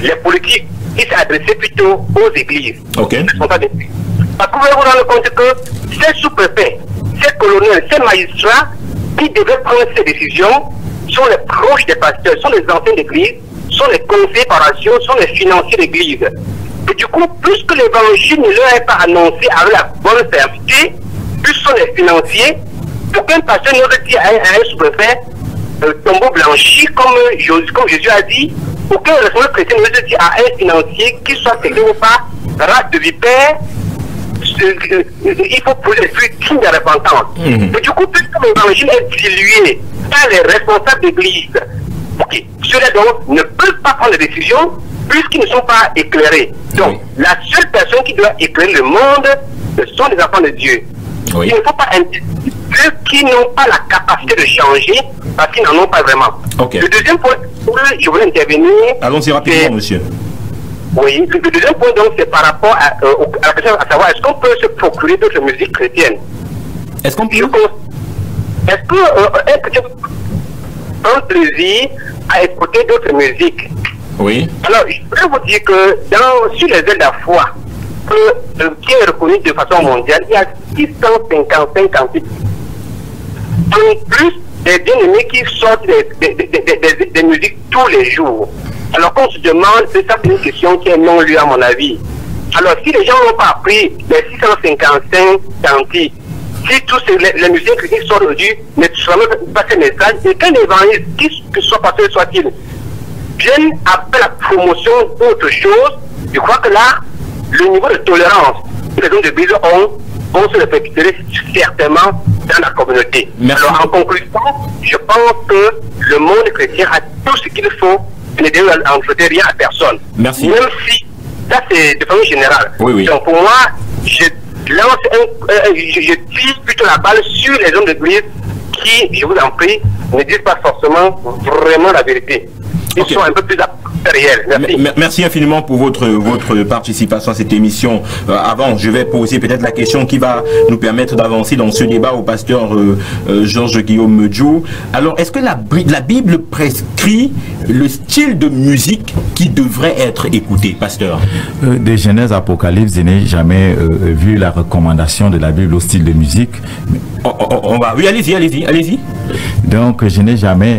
les politiques, il s'est adressé plutôt aux églises. Ok. Parce que vous allez vous rendre compte que ces sous-préfets, ces colonels, ces magistrats qui devaient prendre ces décisions sont les proches des pasteurs, sont les anciens d'église, sont les conseillers paroissiaux, sont les financiers d'église. Et du coup, plus que l'évangile ne leur est pas annoncé avec la bonne fermeté, plus sont les financiers. Aucun pasteur n'aurait dit à un sous-préfet tombeau blanchi, comme Jésus a dit. Aucun responsable chrétien n'aurait dit à un financier, qu'il soit technique ou pas, race de vipère, il faut poser les fruits dignes de repentance. Et du coup, puisque l'évangile est dilué par les responsables d'église, ceux-là donc ne peuvent pas prendre des décisions puisqu'ils ne sont pas éclairés. Donc, la seule personne qui doit éclairer le monde, ce sont les enfants de Dieu. Il ne faut pas interdire ceux qui n'ont pas la capacité de changer parce qu'ils n'en ont pas vraiment. Le deuxième point, je voulais intervenir. Allons-y rapidement, monsieur. Oui, le deuxième point, donc, c'est par rapport à la question à savoir, est-ce qu'on peut se procurer d'autres musiques chrétiennes? Est-ce qu'on peut? Est-ce qu'un chrétien prend plaisir à écouter d'autres musiques? Oui. Alors, je voudrais vous dire que sur les ailes de la foi, qui est reconnu de façon mondiale, il y a 655 cantiques. En plus, des bien-aimés qui sortent des musiques tous les jours. Alors qu'on se demande, c'est ça, c'est une question qui est non lue à mon avis. Alors si les gens n'ont pas appris les 655 cantiques, si tous les musiciens critiques sont aujourd'hui, ne transmettent pas ces messages, et qu'un évangile, qui soit passé soit-il, vienne après la promotion d'autre chose, je crois que là, le niveau de tolérance que les hommes de Bise vont se répercuter certainement dans la communauté. Merci. Alors en conclusion, je pense que le monde chrétien a tout ce qu'il faut, ne doit n'entretenir rien à personne. Merci. Même si, ça c'est de façon générale. Oui. Donc pour moi, je tire plutôt la balle sur les hommes d'église qui, je vous en prie, ne disent pas forcément vraiment la vérité. Ils sont un peu plus réel. Merci. Merci infiniment pour votre participation à cette émission. Avant, je vais poser peut-être la question qui va nous permettre d'avancer dans ce débat au pasteur Georges Guillaume Medjo. Alors, est-ce que la Bible prescrit le style de musique qui devrait être écouté, pasteur? De Genèse Apocalypse, je n'ai jamais vu la recommandation de la Bible au style de musique. On va... Oui, allez-y. Donc, je n'ai jamais...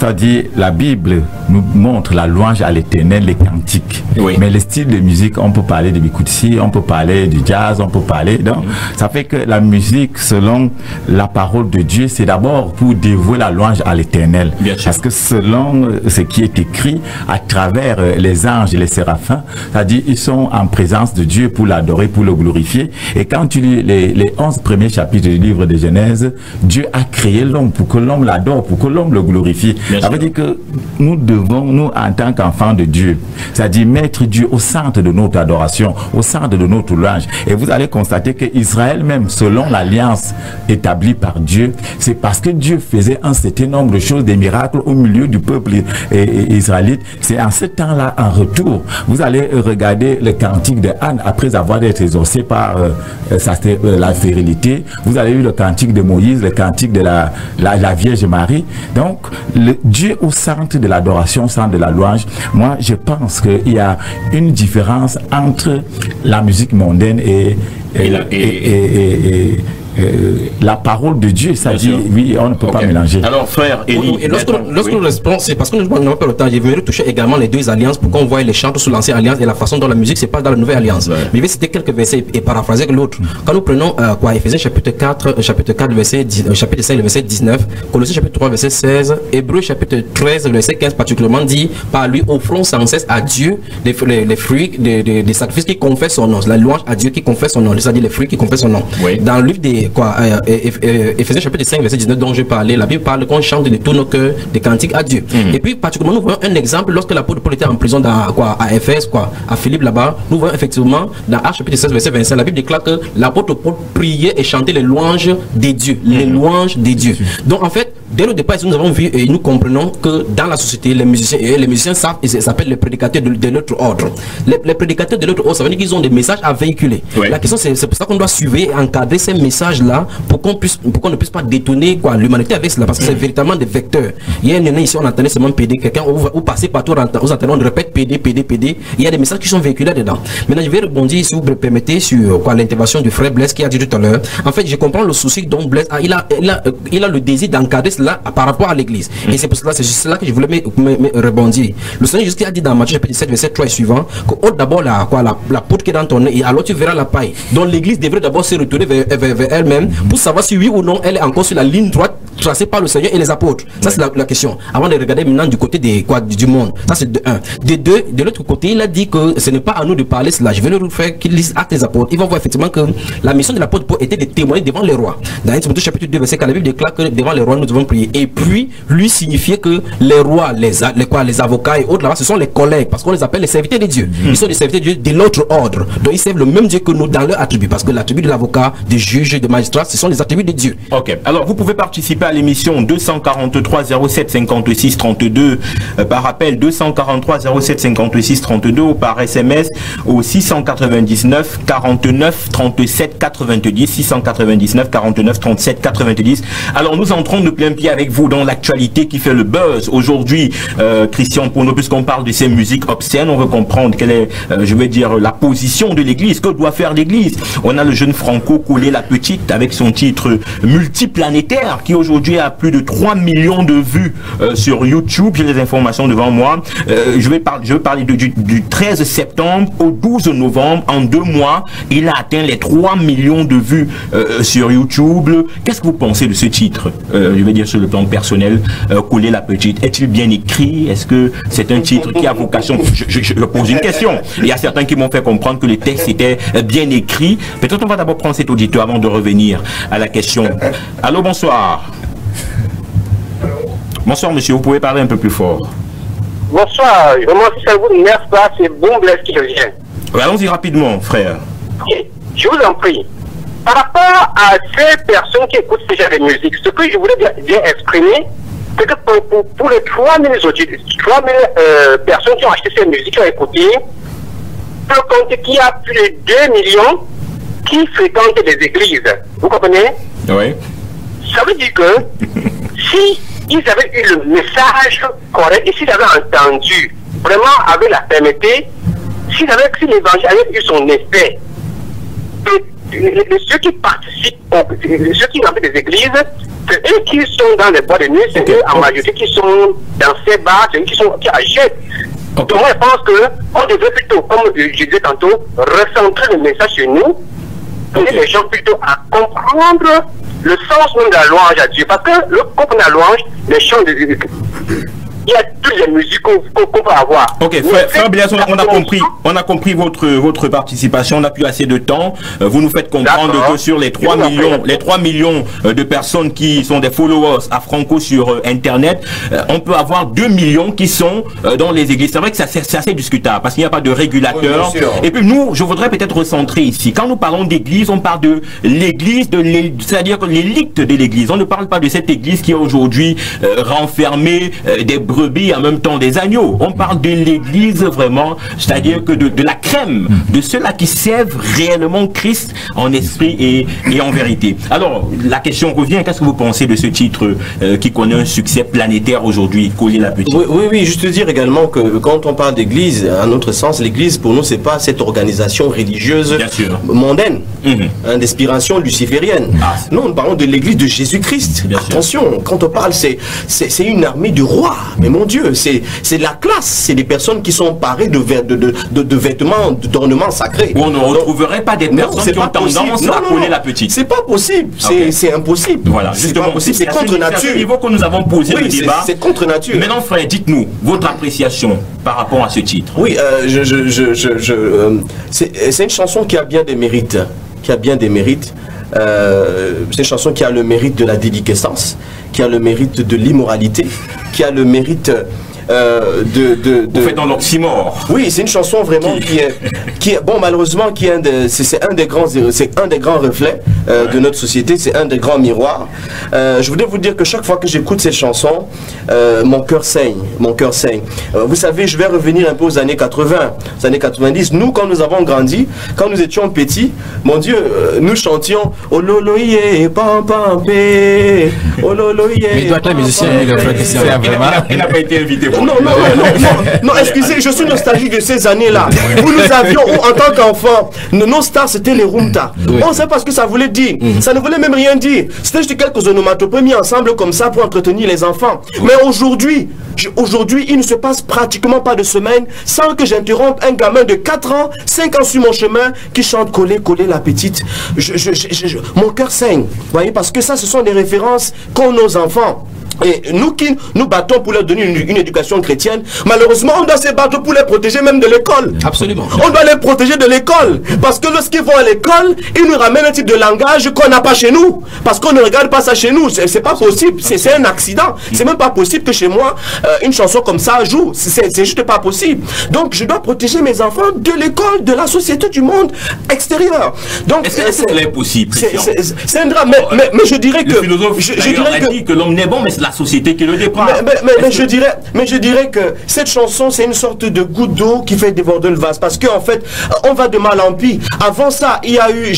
ça dit, la Bible nous montre la louange à l'Éternel, les cantiques. Oui. Mais le style de musique, on peut parler de Bikutsi, on peut parler du jazz, on peut parler... Donc, ça fait que la musique, selon la parole de Dieu, c'est d'abord pour dévouer la louange à l'Éternel. Parce que selon ce qui est écrit à travers les anges et les séraphins, c'est-à-dire ils sont en présence de Dieu pour l'adorer, pour le glorifier. Et quand tu lis les 11 premiers chapitres du livre de Genèse, Dieu a créé l'homme pour que l'homme l'adore, pour que l'homme le glorifie. Ça veut dire que nous devons, nous en tant qu'enfants de Dieu, c'est-à-dire mettre Dieu au centre de notre adoration, au centre de notre louange. Et vous allez constater que Israël même, selon l'alliance établie par Dieu, c'est parce que Dieu faisait un certain nombre de choses, des miracles au milieu du peuple israélite. C'est en ce temps-là, en retour, vous allez regarder le cantique de Anne après avoir été exaucé par la stérilité. Vous avez eu le cantique de Moïse, le cantique de la Vierge Marie. Donc, le Dieu au centre de l'adoration, au centre de la louange, moi je pense qu'il y a une différence entre la musique mondaine et la parole de Dieu, ça dit, oui, on ne peut pas mélanger. Alors, frère Élie, et lorsque nous répondons, c'est parce que nous n'avons pas le temps. Je voudrais toucher également les deux alliances pour qu'on voit les chants sous l'ancienne alliance et la façon dont la musique c'est pas dans la nouvelle alliance. Mais je vais citer quelques versets et paraphraser l'autre. Quand nous prenons Éphésiens chapitre 4, chapitre 5, verset 19, Colossiens chapitre 3, verset 16, Hébreux chapitre 13, verset 15 particulièrement dit, par lui offrons sans cesse à Dieu les fruits des sacrifices qui confessent son nom. La louange à Dieu qui confesse son nom, c'est-à-dire les fruits qui confessent son nom. Oui. Dans le livre des Éphésiens chapitre 5 verset 19 dont je parlais, la Bible parle qu'on chante de tout nos cœurs des cantiques à Dieu. Et puis particulièrement nous voyons un exemple lorsque l'apôtre Paul était en prison à Éphèse, à Philippe là-bas, nous voyons effectivement dans Actes chapitre 16 verset 25, la Bible déclare que l'apôtre Paul priait et chantait les louanges des dieux, les louanges des dieux. Donc en fait, dès le départ, nous avons vu et nous comprenons que dans la société, les musiciens savent, ils s'appellent les prédicateurs de l'autre ordre. Les prédicateurs de l'autre ordre, ça veut dire qu'ils ont des messages à véhiculer. Oui. La question, c'est pour ça qu'on doit suivre et encadrer ces messages-là pour qu'on ne puisse pas détourner l'humanité avec cela, parce que c'est véritablement des vecteurs. Il y a une année ici, on entendait seulement PD, quelqu'un ou passer partout aux antennes, on répète PD. Il y a des messages qui sont véhiculés dedans. Maintenant, je vais rebondir, si vous me permettez, sur l'intervention du frère Blaise qui a dit tout à l'heure. En fait, je comprends le souci dont Blaise a. Il a le désir d'encadrer cela par rapport à l'église. Et c'est pour cela, c'est juste là que je voulais me rebondir. Le Seigneur Jésus a dit dans Matthieu chapitre 7 verset 3 et suivant que ôte d'abord la poudre qui est dans ton nez et alors tu verras la paille. Donc l'église devrait d'abord se retourner vers elle-même pour savoir si oui ou non elle est encore sur la ligne droite tracée par le Seigneur et les apôtres. Ça c'est la question. Avant de regarder maintenant du côté du monde. Ça c'est de un. De l'autre côté, il a dit que ce n'est pas à nous de parler cela. Je vais le faire qu'il lise Actes des apôtres. Il va voir effectivement que la mission de l'apôtre Paul était de témoigner devant les rois. Dans Matthieu chapitre 2 verset 4, la Bible déclare que devant les rois nous devons prier. Et puis lui signifiait que les rois, les avocats et autres là-bas, ce sont les collègues, parce qu'on les appelle les serviteurs de Dieu. Ils sont des serviteurs de Dieu de l'autre ordre. Donc ils servent le même Dieu que nous dans leur attribut, parce que l'attribut de l'avocat, des juges, des magistrats, ce sont les attributs de Dieu. Ok. Alors vous pouvez participer à l'émission 243 07 56 32 par appel 243 07 56 32 ou par SMS au 699 49 37 90 699 49 37 90. Alors nous entrons de plein pied avec vous dans l'actualité qui fait le buzz aujourd'hui, Christian Pono, puisqu'on parle de ces musiques obscènes. On veut comprendre quelle est, je vais dire, la position de l'église, que doit faire l'église. On a le jeune Franco Collet la Petite avec son titre multiplanétaire qui aujourd'hui a plus de 3 millions de vues sur YouTube. J'ai les informations devant moi. Je vais parler du 13 septembre au 12 novembre. En 2 mois, il a atteint les 3 millions de vues sur YouTube. Qu'est-ce que vous pensez de ce titre, je vais dire sur le plan personnel, Collet la Petite? Est-il bien écrit? Est-ce que c'est un titre qui a vocation? Je pose une question. Il y a certains qui m'ont fait comprendre que le texte était bien écrit. Peut-être on va d'abord prendre cet auditeur avant de revenir à la question. Allô, bonsoir. Bonsoir monsieur, vous pouvez parler un peu plus fort. Bonsoir, je remercie à vous, merci pas, c'est bon Blaise qui revient. Allons-y rapidement, frère. Okay. Je vous en prie. Par rapport à ces personnes qui écoutent ce genre de musique, ce que je voulais bien exprimer, c'est que pour les 3000 personnes qui ont acheté cette musique, qui ont écouté, on peut compter qu'il y a plus de 2 millions qui fréquentent les églises. Vous comprenez? Oui. Ça veut dire que si ils avaient eu le message correct et s'ils avaient entendu vraiment avec la fermeté, si l'évangile avait eu son effet, ceux qui participent, ceux qui rentrent des églises, c'est eux qui sont dans les bois de nuit, c'est eux en majorité qui sont dans ces bars, c'est eux qui achètent. Donc moi je pense qu'on devrait plutôt, comme je disais tantôt, recentrer le message sur nous, aider les gens plutôt à comprendre le sens même de la louange à Dieu. Parce que le groupe de la louange, les chants de Dieu, il y a toutes les musiques qu'on peut avoir. Ok, frère Blias, on a compris votre participation, on n'a plus assez de temps. Vous nous faites comprendre que sur les 3 millions de personnes qui sont des followers à Franco sur Internet, on peut avoir 2 millions qui sont dans les églises. C'est vrai que c'est assez discutable parce qu'il n'y a pas de régulateur. Oui, et puis nous, je voudrais peut-être recentrer ici. Quand nous parlons d'église, on parle de l'église, c'est-à-dire que l'élite de l'église. On ne parle pas de cette église qui est aujourd'hui renfermée des brebis en même temps des agneaux. On parle de l'église vraiment, c'est-à-dire que de la crème, de ceux-là qui servent réellement Christ en esprit et en vérité. Alors, la question revient, qu'est-ce que vous pensez de ce titre qui connaît un succès planétaire aujourd'hui, Collier la Petite? Oui, juste te dire également que quand on parle d'église, à notre sens, l'église pour nous, c'est pas cette organisation religieuse mondaine, d'inspiration luciférienne. Non, nous parlons de l'église de Jésus-Christ. Attention, quand on parle, c'est une armée de rois. Mais mon Dieu, c'est de la classe, c'est des personnes qui sont parées de vêtements, d'ornements sacrés. On ne retrouverait pas des personnes qui ont tendance à coller la petite. C'est pas possible, c'est impossible. Voilà, justement, c'est contre nature. C'est au niveau que nous avons posé le débat. C'est contre nature. Maintenant, frère, dites-nous votre appréciation par rapport à ce titre. Oui, c'est une chanson qui a bien des mérites. C'est une chanson qui a le mérite de la déliquescence, qui a le mérite de l'immoralité, qui a le mérite Vous faites dans l'oxymore. Oui, c'est une chanson vraiment qui est bon, malheureusement, c'est un des grands reflets de notre société, c'est un des grands miroirs. Je voudrais vous dire que chaque fois que j'écoute cette chanson, mon cœur saigne, vous savez, je vais revenir un peu aux années 80, aux années 90. Nous, quand nous avons grandi, quand nous étions petits, mon Dieu, nous chantions Ololoye, pampampe, Ololoye. Mais il doit être un musicien, le frère Christian. Il n'a pas été invité. Non, excusez, je suis nostalgique de ces années-là où nous avions, en tant qu'enfants, nos stars c'était les Rumta. On sait pas ce que ça voulait dire. Ça ne voulait même rien dire. C'était juste quelques onomatopées mis ensemble comme ça pour entretenir les enfants. Mais aujourd'hui, il ne se passe pratiquement pas de semaine sans que j'interrompe un gamin de 4 ans, 5 ans sur mon chemin qui chante coller la petite. Mon cœur saigne. Vous voyez, parce que ça, ce sont des références qu'ont nos enfants. Et nous qui nous battons pour leur donner une éducation chrétienne, malheureusement on doit se battre pour les protéger même de l'école. Absolument. On doit les protéger de l'école. Parce que lorsqu'ils vont à l'école, ils nous ramènent un type de langage qu'on n'a pas chez nous. Parce qu'on ne regarde pas ça chez nous. C'est pas possible. C'est un accident. C'est même pas possible que chez moi, une chanson comme ça joue. C'est juste pas possible. Donc je dois protéger mes enfants de l'école, de la société, du monde extérieur. Donc est-ce que c'est possible? C'est un drame. Mais je dirais que... Le philosophe a dit que l'homme n'est bon, mais c'est la société qui le déprime. Mais je dirais que cette chanson, c'est une sorte de goutte d'eau qui fait déborder le vase. Parce qu'en fait, on va de mal en pis. Avant ça, il y a eu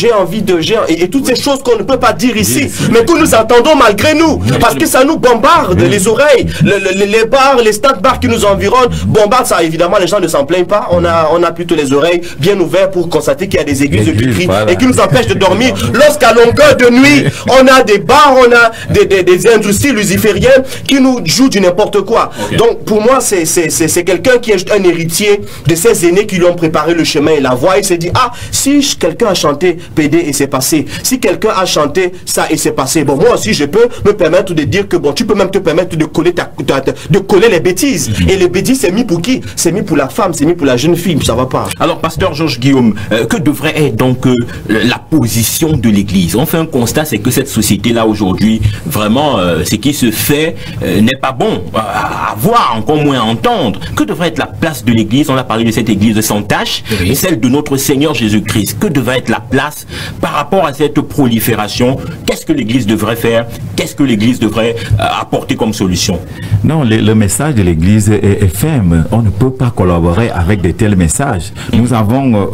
et toutes ces choses qu'on ne peut pas dire ici, mais que nous entendons malgré nous. Parce que ça nous bombarde les oreilles. Les bars, les stades bars qui nous environnent bombardent ça. Évidemment, les gens ne s'en plaignent pas. On a plutôt les oreilles bien ouvertes pour constater qu'il y a des églises qui crient et qui nous empêchent de dormir. Lorsqu'à longueur de nuit, on a des bars, on a des industries lucifériennes qui nous jouent du n'importe quoi. Donc pour moi c'est quelqu'un qui est un héritier de ces aînés qui lui ont préparé le chemin et la voie. Il s'est dit, ah, si quelqu'un a chanté PD et c'est passé, si quelqu'un a chanté ça et c'est passé, bon, moi aussi je peux me permettre de dire que bon, tu peux même te permettre de coller les bêtises. Et les bêtises, c'est mis pour qui? C'est mis pour la femme, c'est mis pour la jeune fille, ça va pas. Alors pasteur Georges Guillaume, que devrait être donc la position de l'église? On fait un constat, c'est que cette société là aujourd'hui, vraiment, ce qui se fait fait n'est pas bon à voir, encore moins à entendre. Que devrait être la place de l'Église? On a parlé de cette Église sans tache, et celle de notre Seigneur Jésus-Christ. Que devrait être la place par rapport à cette prolifération? Qu'est-ce que l'Église devrait faire? Qu'est-ce que l'Église devrait apporter comme solution? Non, le message de l'Église est ferme. On ne peut pas collaborer avec de tels messages. Nous avons,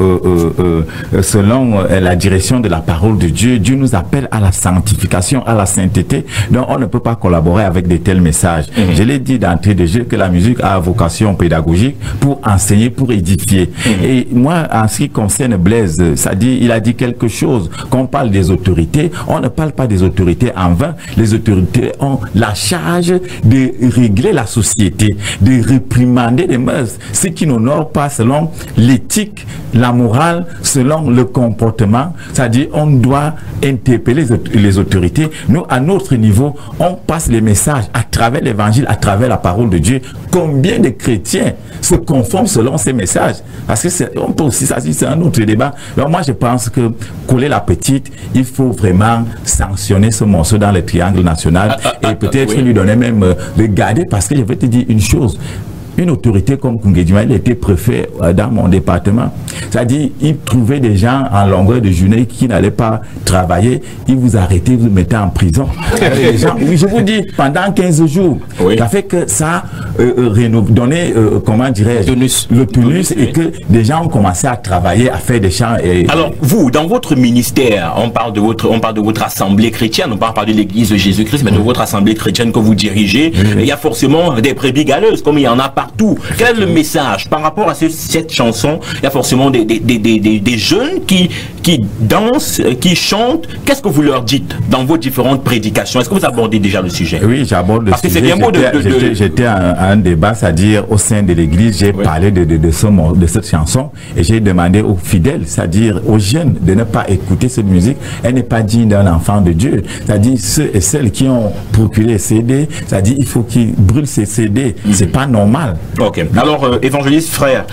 selon la direction de la parole de Dieu, Dieu nous appelle à la sanctification, à la sainteté. Donc, on ne peut pas collaborer avec de tels messages. Je l'ai dit d'entrée de jeu que la musique a vocation pédagogique pour enseigner, pour édifier. Et moi, en ce qui concerne Blaise, ça dit, il a dit quelque chose. Quand on parle des autorités, on ne parle pas des autorités en vain. Les autorités ont la charge de régler la société, de réprimander les mœurs, ce qui n'honore pas selon l'éthique, la morale, selon le comportement. C'est-à-dire, on doit interpeller les autorités. Nous, à notre niveau, on passe les messages à travers l'évangile, à travers la parole de Dieu. Combien de chrétiens se conforment selon ces messages? Parce que on peut aussi, ça c'est un autre débat. Alors moi, je pense que Coller la Petite, il faut vraiment sanctionner ce morceau dans le triangle national et peut-être lui donner même le garder, parce que je vais te dire une chose. Une autorité comme Koungédima, il était préfet dans mon département. C'est-à-dire, il trouvait des gens en longueur de journée qui n'allaient pas travailler. Il vous arrêtait, il vous mettait en prison. Les gens, oui, je vous dis, pendant 15 jours, ça fait que ça donné, comment dirais-je, le tonus et que des gens ont commencé à travailler, à faire des champs. Et, alors, vous, dans votre ministère, on parle de votre assemblée chrétienne, on parle pas de l'église de Jésus-Christ, mais de votre assemblée chrétienne que vous dirigez. Il y a forcément des brebis galeuses, comme il y en a partout. Quel est le message par rapport à cette chanson? Il y a forcément des jeunes qui dansent, qui chantent. Qu'est-ce que vous leur dites dans vos différentes prédications? Est-ce que vous abordez déjà le sujet? Oui, j'aborde le sujet. Parce que c'est bien beau j'étais à un débat, c'est-à-dire au sein de l'église, j'ai parlé de cette chanson et j'ai demandé aux fidèles, c'est-à-dire aux jeunes, de ne pas écouter cette musique. Elle n'est pas digne d'un enfant de Dieu. C'est-à-dire ceux et celles qui ont procuré les CD, c'est-à-dire il faut qu'ils brûlent ces CD. C'est pas normal. Ok. Alors, évangéliste frère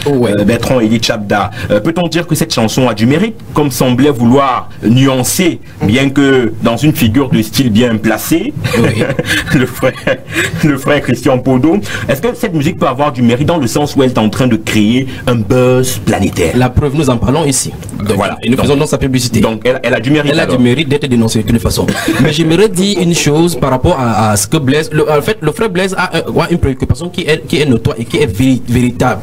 Bertrand Elie Chabda, peut-on dire que cette chanson a du mérite, comme semblait vouloir nuancer, bien que dans une figure de style bien placée, le frère Christian Podo? Est-ce que cette musique peut avoir du mérite dans le sens où elle est en train de créer un buzz planétaire? La preuve, nous en parlons ici. Donc, voilà. Et nous faisons dans sa publicité. Donc, elle a du mérite. Elle a du mérite d'être dénoncée de toute façon. Mais j'aimerais dire une chose par rapport à ce que Blaise... En fait, le frère Blaise a une préoccupation qui est notoire et qui est véritable.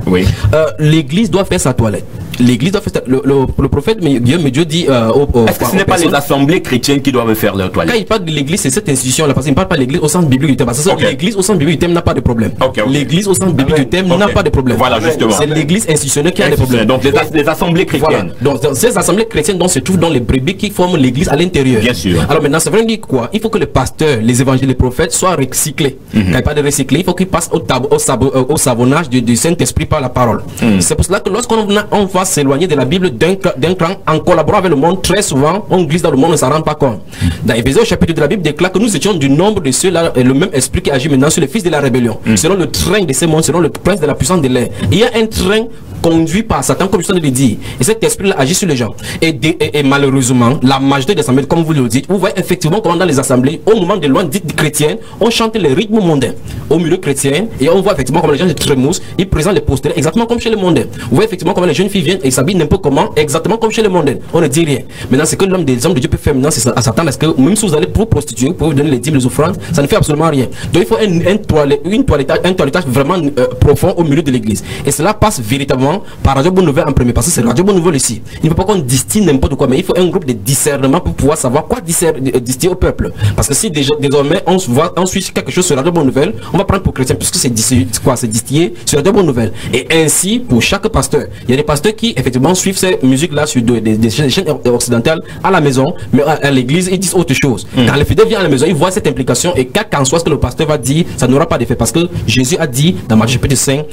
L'église doit faire sa toilette. L'église doit faire le prophète Guillaume Dieu dit est-ce que ce n'est pas les assemblées chrétiennes qui doivent faire leur toilette? Quand il parle de l'église, c'est cette institution-là, parce qu'il ne parle pas de l'église au sens biblique du thème. Parce que l'église au sens biblique du thème n'a pas de problème. L'église au sens biblique du thème n'a pas de problème. Voilà, justement. C'est l'église institutionnelle qui a des problèmes. Donc les assemblées chrétiennes. Voilà. Donc ces assemblées chrétiennes se trouvent dans les brebis qui forment l'église à l'intérieur. Bien sûr. Alors maintenant, ça veut dire quoi? Il faut que les pasteurs, les évangélistes, les prophètes soient recyclés. Quand il parle de recycler, il faut qu'ils passent au savonnage du Saint-Esprit par la parole. C'est pour cela que lorsqu'on va s'éloigner de la Bible d'un cran, en collaborant avec le monde, très souvent, on glisse dans le monde, on ne s'en rend pas compte. Dans Éphésiens, au chapitre de la Bible, déclare que nous étions du nombre de ceux-là, le même esprit qui agit maintenant sur les fils de la rébellion. Selon le train de ces mondes, selon le prince de la puissance de l'air. Il y a un train conduit par Satan, comme je viens de le dire. Et cet esprit-là agit sur les gens. Et malheureusement, la majorité des assemblées, comme vous le dites, vous voyez effectivement comment dans les assemblées, au moment des lois dites chrétiennes, on chante les rythmes mondains. Au milieu chrétien, et on voit effectivement comment les gens se trémoussent, ils présentent les posters exactement comme chez les mondains. Vous voyez effectivement comment les jeunes filles viennent et s'habillent n'importe comment, exactement comme chez les mondains. On ne dit rien. Maintenant, c'est que l'homme des hommes de Dieu peut faire maintenant, c'est à Satan, parce que même si vous allez pour prostituer, pour vous donner les dîmes, les offrandes, ça ne fait absolument rien. Donc il faut un toilettage vraiment profond au milieu de l'église. Et cela passe véritablement par Radio Bonne Nouvelle en premier, parce que c'est Radio Bonne Nouvelle ici. Il ne faut pas qu'on distille n'importe quoi, mais il faut un groupe de discernement pour pouvoir savoir quoi distiller au peuple. Parce que si désormais on suit quelque chose sur Radio Bonne Nouvelle, on va prendre pour chrétien, puisque c'est distillé sur Radio Bonne Nouvelle. Et ainsi, pour chaque pasteur, il y a des pasteurs qui effectivement suivent ces musiques-là sur des chaînes occidentales à la maison, mais à l'église, ils disent autre chose. Quand les fidèles viennent à la maison, ils voient cette implication, et qu'en soit ce que le pasteur va dire, ça n'aura pas d'effet. Parce que Jésus a dit, dans Matthieu chapitre 5,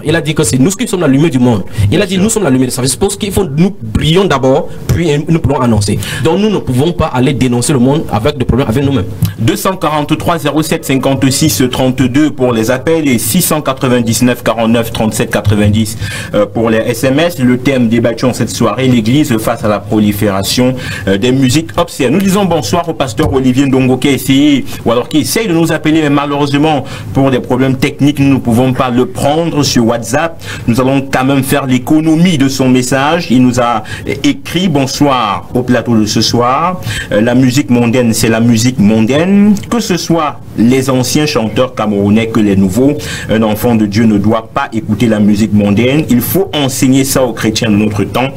il a dit que c'est nous qui nous sommes la lumière du monde. Il a dit nous sommes la lumière. Ça suppose qu'il faut nous brillons d'abord, puis nous pourrons annoncer. Donc nous ne pouvons pas aller dénoncer le monde avec des problèmes avec nous-mêmes. 243 07 56 32 pour les appels et 699 49 37 90 pour les SMS. Le thème débattu en cette soirée, l'Église face à la prolifération des musiques obscènes. Nous disons bonsoir au pasteur Olivier Ndongo qui essaye de nous appeler, mais malheureusement pour des problèmes techniques nous ne pouvons pas le prendre sur WhatsApp. Nous allons quand même faire l'économie de son message. Il nous a écrit bonsoir au plateau de ce soir. La musique mondaine, c'est la musique mondaine, que ce soit les anciens chanteurs camerounais que les nouveaux. Un enfant de Dieu ne doit pas écouter la musique mondaine. Il faut enseigner ça aux chrétiens de notre temps.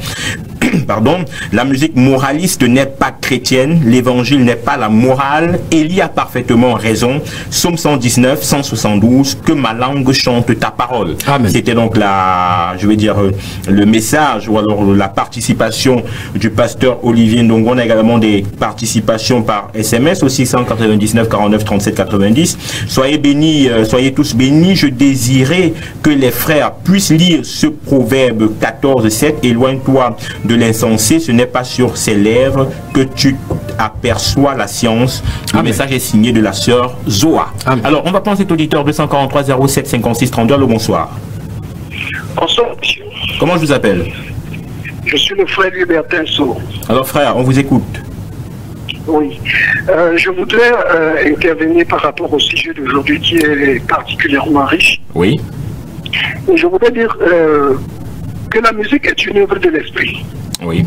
Pardon, la musique moraliste n'est pas chrétienne, l'évangile n'est pas la morale. Élie a parfaitement raison. Psaume 119, 172, que ma langue chante ta parole. C'était donc le message ou alors la participation du pasteur Olivier Ndongo. On a également des participations par SMS au 699 49 37 90. Soyez bénis, soyez tous bénis. Je désirais que les frères puissent lire ce proverbe 14:7. Éloigne-toi de l'insensé, ce n'est pas sur ses lèvres que tu aperçois la science. Le message est signé de la sœur Zoa. Alors, on va prendre cet auditeur 243 07 56 32. Allô, bonsoir. Bonsoir, monsieur. Comment je vous appelle? Je suis le frère Libertin Sow. Alors, frère, on vous écoute. Oui. Je voudrais intervenir par rapport au sujet d'aujourd'hui qui est particulièrement riche. Oui. Et je voudrais dire que la musique est une œuvre de l'esprit. Oui.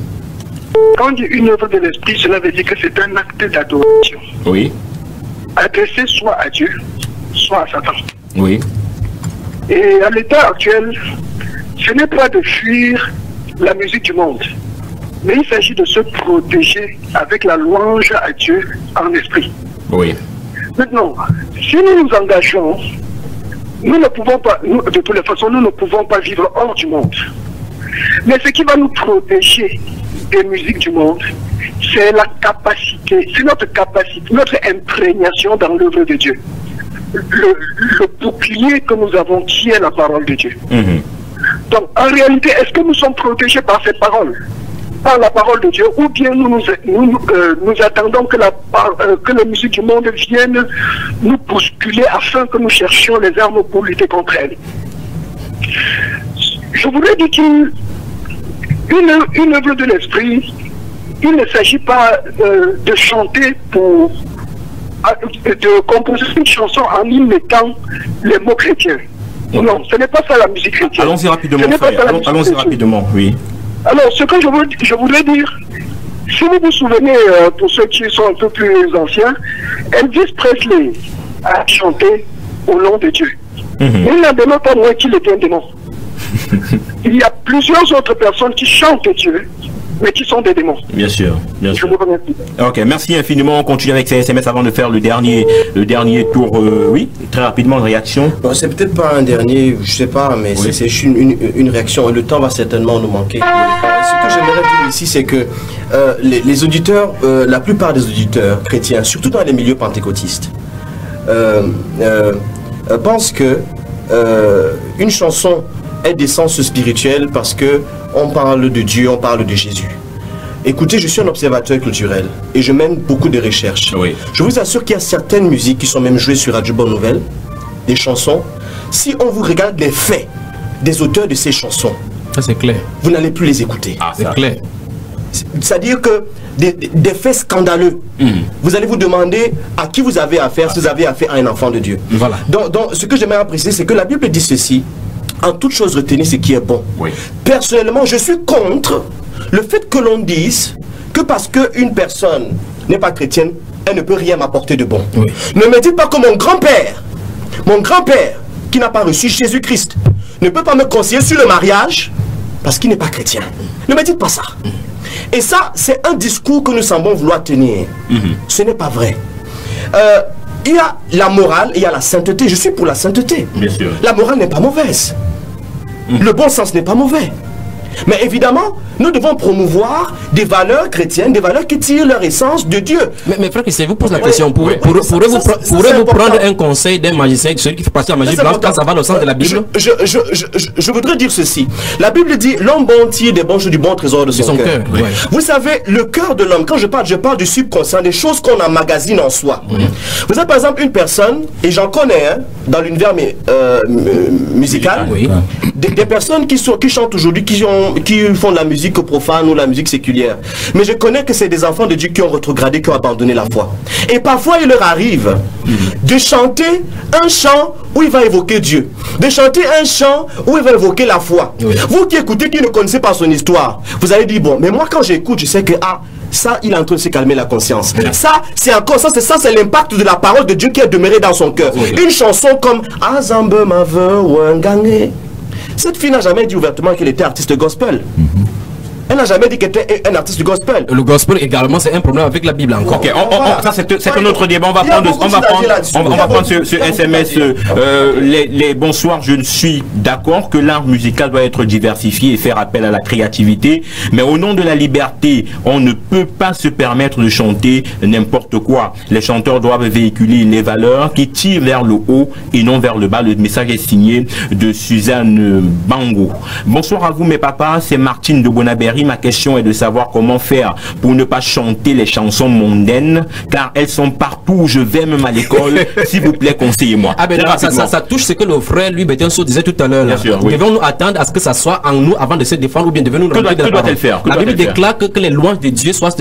Quand on dit une œuvre de l'esprit, cela veut dire que c'est un acte d'adoration. Oui. Adressé soit à Dieu, soit à Satan. Oui. Et à l'état actuel, ce n'est pas de fuir la musique du monde, mais il s'agit de se protéger avec la louange à Dieu en esprit. Oui. Maintenant, si nous nous engageons, nous ne pouvons pas, de toutes les façons, nous ne pouvons pas vivre hors du monde. Mais ce qui va nous protéger des musiques du monde, c'est la capacité, c'est notre capacité, notre imprégnation dans l'œuvre de Dieu. Le bouclier que nous avons qui est la parole de Dieu. Donc, en réalité, est-ce que nous sommes protégés par cette parole, par la parole de Dieu, ou bien nous attendons que la musique du monde vienne nous bousculer afin que nous cherchions les armes pour lutter contre elle? Je voudrais dire qu'une œuvre de l'esprit, il ne s'agit pas de chanter de composer une chanson en y mettant les mots chrétiens. Non, ce n'est pas ça la musique chrétienne. Allons-y rapidement, frère. Allons-y rapidement, oui. Alors, ce que je voudrais dire, si vous vous souvenez, pour ceux qui sont un peu plus anciens, Elvis Presley a chanté au nom de Dieu. Il n'en demeure pas moins qu'il était un démon. Il y a plusieurs autres personnes qui chantent Dieu, mais qui sont des démons. Bien sûr, bien sûr. Je vous remercie. Ok, merci infiniment. On continue avec ces SMS avant de faire le dernier tour. Oui, très rapidement, une réaction. Bon, c'est peut-être pas un dernier, je sais pas, mais oui, c'est une réaction. Le temps va certainement nous manquer. Ce que j'aimerais dire ici, c'est que les auditeurs, la plupart des auditeurs chrétiens, surtout dans les milieux pentecôtistes, pensent que une chanson est d'essence spirituelle parce que on parle de Dieu, on parle de Jésus. Écoutez, je suis un observateur culturel et je mène beaucoup de recherches. Oui. Je vous assure qu'il y a certaines musiques qui sont même jouées sur Radio Bonne Nouvelle, des chansons. Si on vous regarde les faits des auteurs de ces chansons, ça c'est clair, vous n'allez plus les écouter. C'est clair. C'est-à-dire que des faits scandaleux. Vous allez vous demander à qui vous avez affaire, si vous avez affaire à un enfant de Dieu. Voilà. Donc ce que j'aimerais préciser, c'est que la Bible dit ceci: en toute chose retenez ce qui est bon. Oui. Personnellement, je suis contre le fait que l'on dise que parce qu'une personne n'est pas chrétienne, elle ne peut rien m'apporter de bon. Oui. Ne me dites pas que mon grand-père, qui n'a pas reçu Jésus-Christ, ne peut pas me conseiller sur le mariage parce qu'il n'est pas chrétien. Ne me dites pas ça. Et ça, c'est un discours que nous semblons vouloir tenir. Ce n'est pas vrai. Il y a la morale et il y a la sainteté. Je suis pour la sainteté. Bien sûr. La morale n'est pas mauvaise. Le bon sens n'est pas mauvais. Mais évidemment, nous devons promouvoir des valeurs chrétiennes, des valeurs qui tirent leur essence de Dieu. Mais frère Christian, vous pose la question, pourrez-vous prendre un conseil d'un magicien, celui qui fait partie de la magie blanche, quand ça va dans le sens de la Bible? Je voudrais dire ceci. La Bible dit, l'homme bon tire des bons choses du bon trésor de son cœur. Vous savez, le cœur de l'homme, quand je parle du subconscient, des choses qu'on emmagasine en soi. Vous avez par exemple une personne, et j'en connais dans l'univers musical, des personnes qui chantent aujourd'hui, qui font de la musique profane ou la musique séculière. Mais je connais que c'est des enfants de Dieu qui ont rétrogradé, qui ont abandonné la foi. Et parfois, il leur arrive de chanter un chant où il va évoquer Dieu, de chanter un chant où il va évoquer la foi. Vous qui écoutez, qui ne connaissez pas son histoire, vous allez dire, bon, mais moi quand j'écoute, je sais que, ça, il est en train de se calmer la conscience. Ça, c'est encore ça, c'est l'impact de la parole de Dieu qui est demeuré dans son cœur. Une chanson comme Azambe Mave Wangangé. Cette fille n'a jamais dit ouvertement qu'elle était artiste gospel. Elle n'a jamais dit qu'elle était un artiste du gospel. Le gospel également, c'est un problème avec la Bible encore. Ok, ça c'est un autre débat. On va prendre ce SMS. Les bonsoirs, je suis d'accord que l'art musical doit être diversifié et faire appel à la créativité. Mais au nom de la liberté, on ne peut pas se permettre de chanter n'importe quoi. Les chanteurs doivent véhiculer les valeurs qui tirent vers le haut et non vers le bas. Le message est signé de Suzanne Bango. Bonsoir à vous mes papas, c'est Martine de Bonaberry. Ma question est de savoir comment faire pour ne pas chanter les chansons mondaines, car elles sont partout où je vais, même à l'école. S'il vous plaît, conseillez-moi. Ça touche ce que le frère lui Bétenso disait tout à l'heure. Devons-nous attendre à ce que ça soit en nous avant de se défendre, ou bien devons-nous rentrer dans la parole? La Bible déclare que les louanges de Dieu soient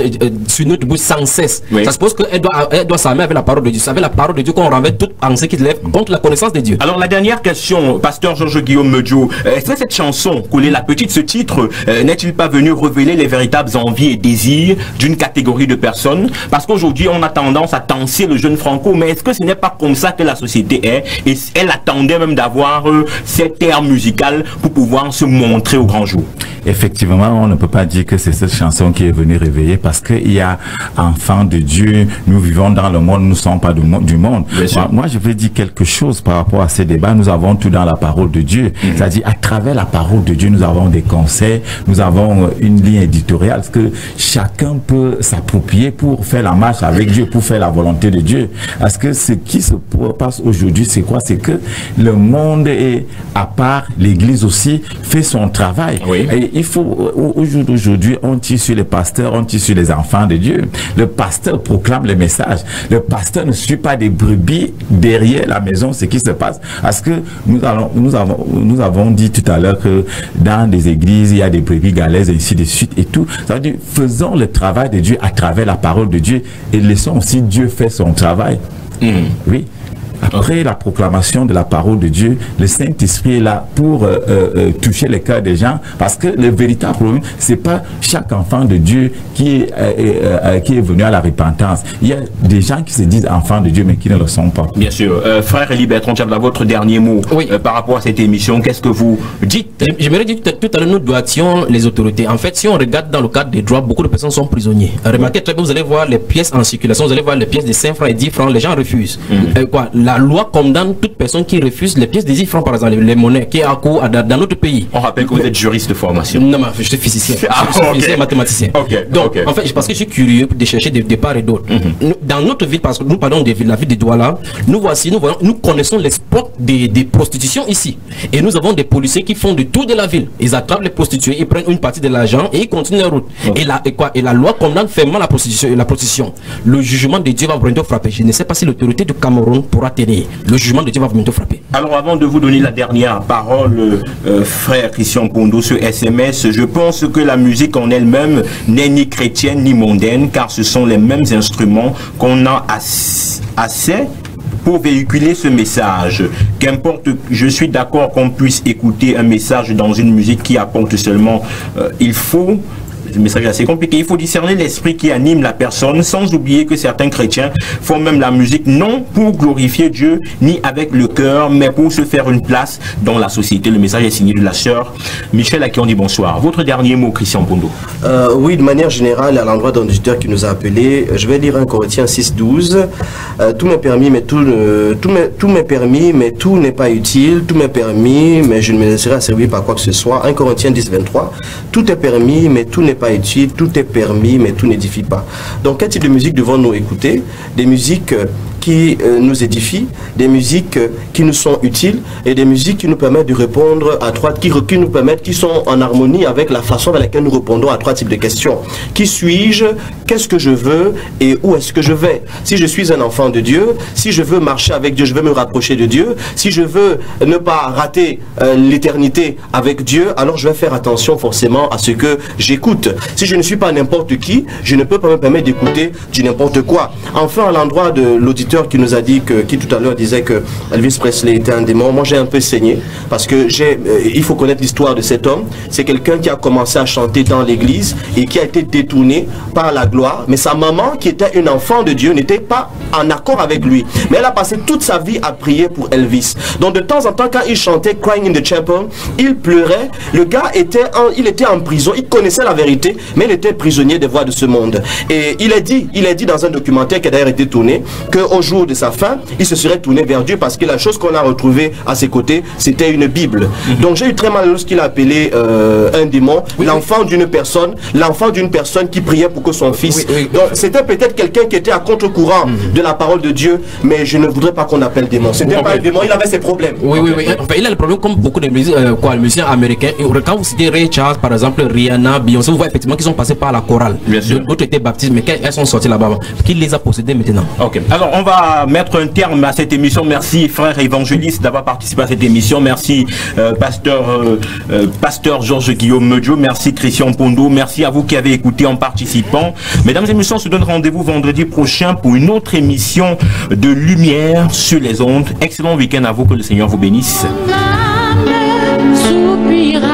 sur notre bouche sans cesse. Ça suppose qu'elle doit s'armer avec la parole de Dieu. C'est avec la parole de Dieu qu'on renverse toute pensée qui se lève contre la connaissance de Dieu. Alors la dernière question, pasteur Georges Guillaume Medjo, est-ce que cette chanson, Coller la petite, ce titre, n'est-il pas venu révéler les véritables envies et désirs d'une catégorie de personnes? Parce qu'aujourd'hui on a tendance à tenser le jeune Franco, mais est-ce que ce n'est pas comme ça que la société est? Et elle attendait même d'avoir cette ère musicale pour pouvoir se montrer au grand jour. Effectivement, on ne peut pas dire que c'est cette chanson qui est venue réveiller, parce qu'il y a enfants de Dieu, nous vivons dans le monde, nous ne sommes pas du monde. Moi, je veux dire quelque chose par rapport à ces débats. Nous avons tout dans la parole de Dieu. C'est-à-dire, à travers la parole de Dieu, nous avons des conseils, nous avons une ligne éditoriale que chacun peut s'approprier pour faire la marche avec Dieu, pour faire la volonté de Dieu. Parce que ce qui se passe aujourd'hui, c'est quoi? C'est que le monde est à part, l'Église aussi fait son travail. Et il faut, au jour d'aujourd'hui, on tire sur les pasteurs, on tire sur les enfants de Dieu. Le pasteur proclame les messages. Le pasteur ne suit pas des brebis derrière la maison, ce qui se passe. Parce que nous avons dit tout à l'heure que dans des églises, il y a des brebis galaises, et ainsi de suite et tout. Ça veut dire, faisons le travail de Dieu à travers la parole de Dieu et laissons aussi Dieu faire son travail. Oui. Après la proclamation de la parole de Dieu, le Saint-Esprit est là pour toucher les cœurs des gens, parce que le véritable problème, c'est pas chaque enfant de Dieu qui est venu à la repentance. Il y a des gens qui se disent enfants de Dieu mais qui ne le sont pas. Bien sûr. Frère Elie Bertrand Tchabla, votre dernier mot par rapport à cette émission, qu'est-ce que vous dites? J'aimerais dire tout à l'heure, nous doitions les autorités. En fait, si on regarde dans le cadre des droits, beaucoup de personnes sont prisonniers. Remarquez très bien, vous allez voir les pièces en circulation, vous allez voir les pièces de 5 francs et 10 francs, les gens refusent. La loi condamne toute personne qui refuse les pièces de 10 francs, par exemple, les monnaies qui est en cours dans notre pays. On rappelle que vous êtes juriste de formation. Non, mais je suis physicien. Je suis physicien et mathématicien. Donc, en fait, parce que je suis curieux de chercher de part et d'autre. Dans notre ville, parce que nous parlons de la ville de Douala, nous connaissons les spots des prostitutions ici. Et nous avons des policiers qui font du tour de la ville. Ils attrapent les prostituées, ils prennent une partie de l'argent et ils continuent leur route. Et la loi condamne fermement la prostitution. Le jugement de Dieu va bientôt frapper. Je ne sais pas si l'autorité du Cameroun pourra tenir. Le jugement de Dieu va bientôt frapper. Alors avant de vous donner la dernière parole, frère Christian Pondo, sur SMS, je pense que la musique en elle-même n'est ni chrétienne ni mondaine, car ce sont les mêmes instruments qu'on a assez pour véhiculer ce message. Qu'importe, je suis d'accord qu'on puisse écouter un message dans une musique qui apporte seulement, il faut... Le message est assez compliqué. Il faut discerner l'esprit qui anime la personne, sans oublier que certains chrétiens font même la musique non pour glorifier Dieu, ni avec le cœur, mais pour se faire une place dans la société. Le message est signé de la sœur Michel, à qui on dit bonsoir. Votre dernier mot, Christian Pondo. Oui, de manière générale, à l'endroit d'un auditeur qui nous a appelé, je vais lire 1 Corinthiens 6:12. Tout m'est permis, mais tout m'est permis, mais tout n'est pas utile. Tout m'est permis, mais je ne me laisserai servir par quoi que ce soit. 1 Corinthiens 10:23. Tout est permis, mais tout n'est pas pas utile, tout est permis, mais tout n'édifie pas. Donc quel type de musique devons-nous écouter? Des musiques qui nous édifient, des musiques qui nous sont utiles et des musiques qui nous permettent de répondre à trois, qui nous permettent, qui sont en harmonie avec la façon avec laquelle nous répondons à trois types de questions. Qui suis-je? Qu'est-ce que je veux? Et où est-ce que je vais? Si je suis un enfant de Dieu, si je veux marcher avec Dieu, je veux me rapprocher de Dieu, si je veux ne pas rater l'éternité avec Dieu, alors je vais faire attention forcément à ce que j'écoute. Si je ne suis pas n'importe qui, je ne peux pas me permettre d'écouter du n'importe quoi. Enfin, à l'endroit de l'auditeur qui nous a dit qui tout à l'heure disait que Elvis Presley était un démon, moi j'ai un peu saigné parce que il faut connaître l'histoire de cet homme. C'est quelqu'un qui a commencé à chanter dans l'église et qui a été détourné par la gloire, mais sa maman qui était une enfant de Dieu n'était pas en accord avec lui, mais elle a passé toute sa vie à prier pour Elvis. Donc de temps en temps quand il chantait Crying in the Chapel, il pleurait. Le gars était en prison, il connaissait la vérité, mais il était prisonnier des voies de ce monde. Et il est dit dans un documentaire qui a d'ailleurs été tourné qu'au jour de sa fin, il se serait tourné vers Dieu parce que la chose qu'on a retrouvée à ses côtés, c'était une Bible. Donc j'ai eu très mal lorsqu'il a appelé un démon, l'enfant d'une personne qui priait pour que son fils... Donc c'était peut-être quelqu'un qui était à contre-courant de la parole de Dieu, mais je ne voudrais pas qu'on appelle démon. C'était pas un démon, il avait ses problèmes. Oui. Enfin, il a le problème comme beaucoup de musiciens américains. Quand vous citez Ray Charles, par exemple, Rihanna, Beyoncé, vous voyez effectivement qu'ils sont passés par la chorale. D'autres étaient baptisés, mais elles sont sorties là-bas. Qui les a possédés maintenant? Ok. Alors, on va mettre un terme à cette émission. Merci, frère évangéliste, d'avoir participé à cette émission. Merci, pasteur Georges Guillaume Medio. Merci, Christian Pondo. Merci à vous qui avez écouté en participant. Mesdames et messieurs, on se donne rendez-vous vendredi prochain pour une autre émission de Lumière sur les ondes. Excellent week-end à vous, que le Seigneur vous bénisse. Soupira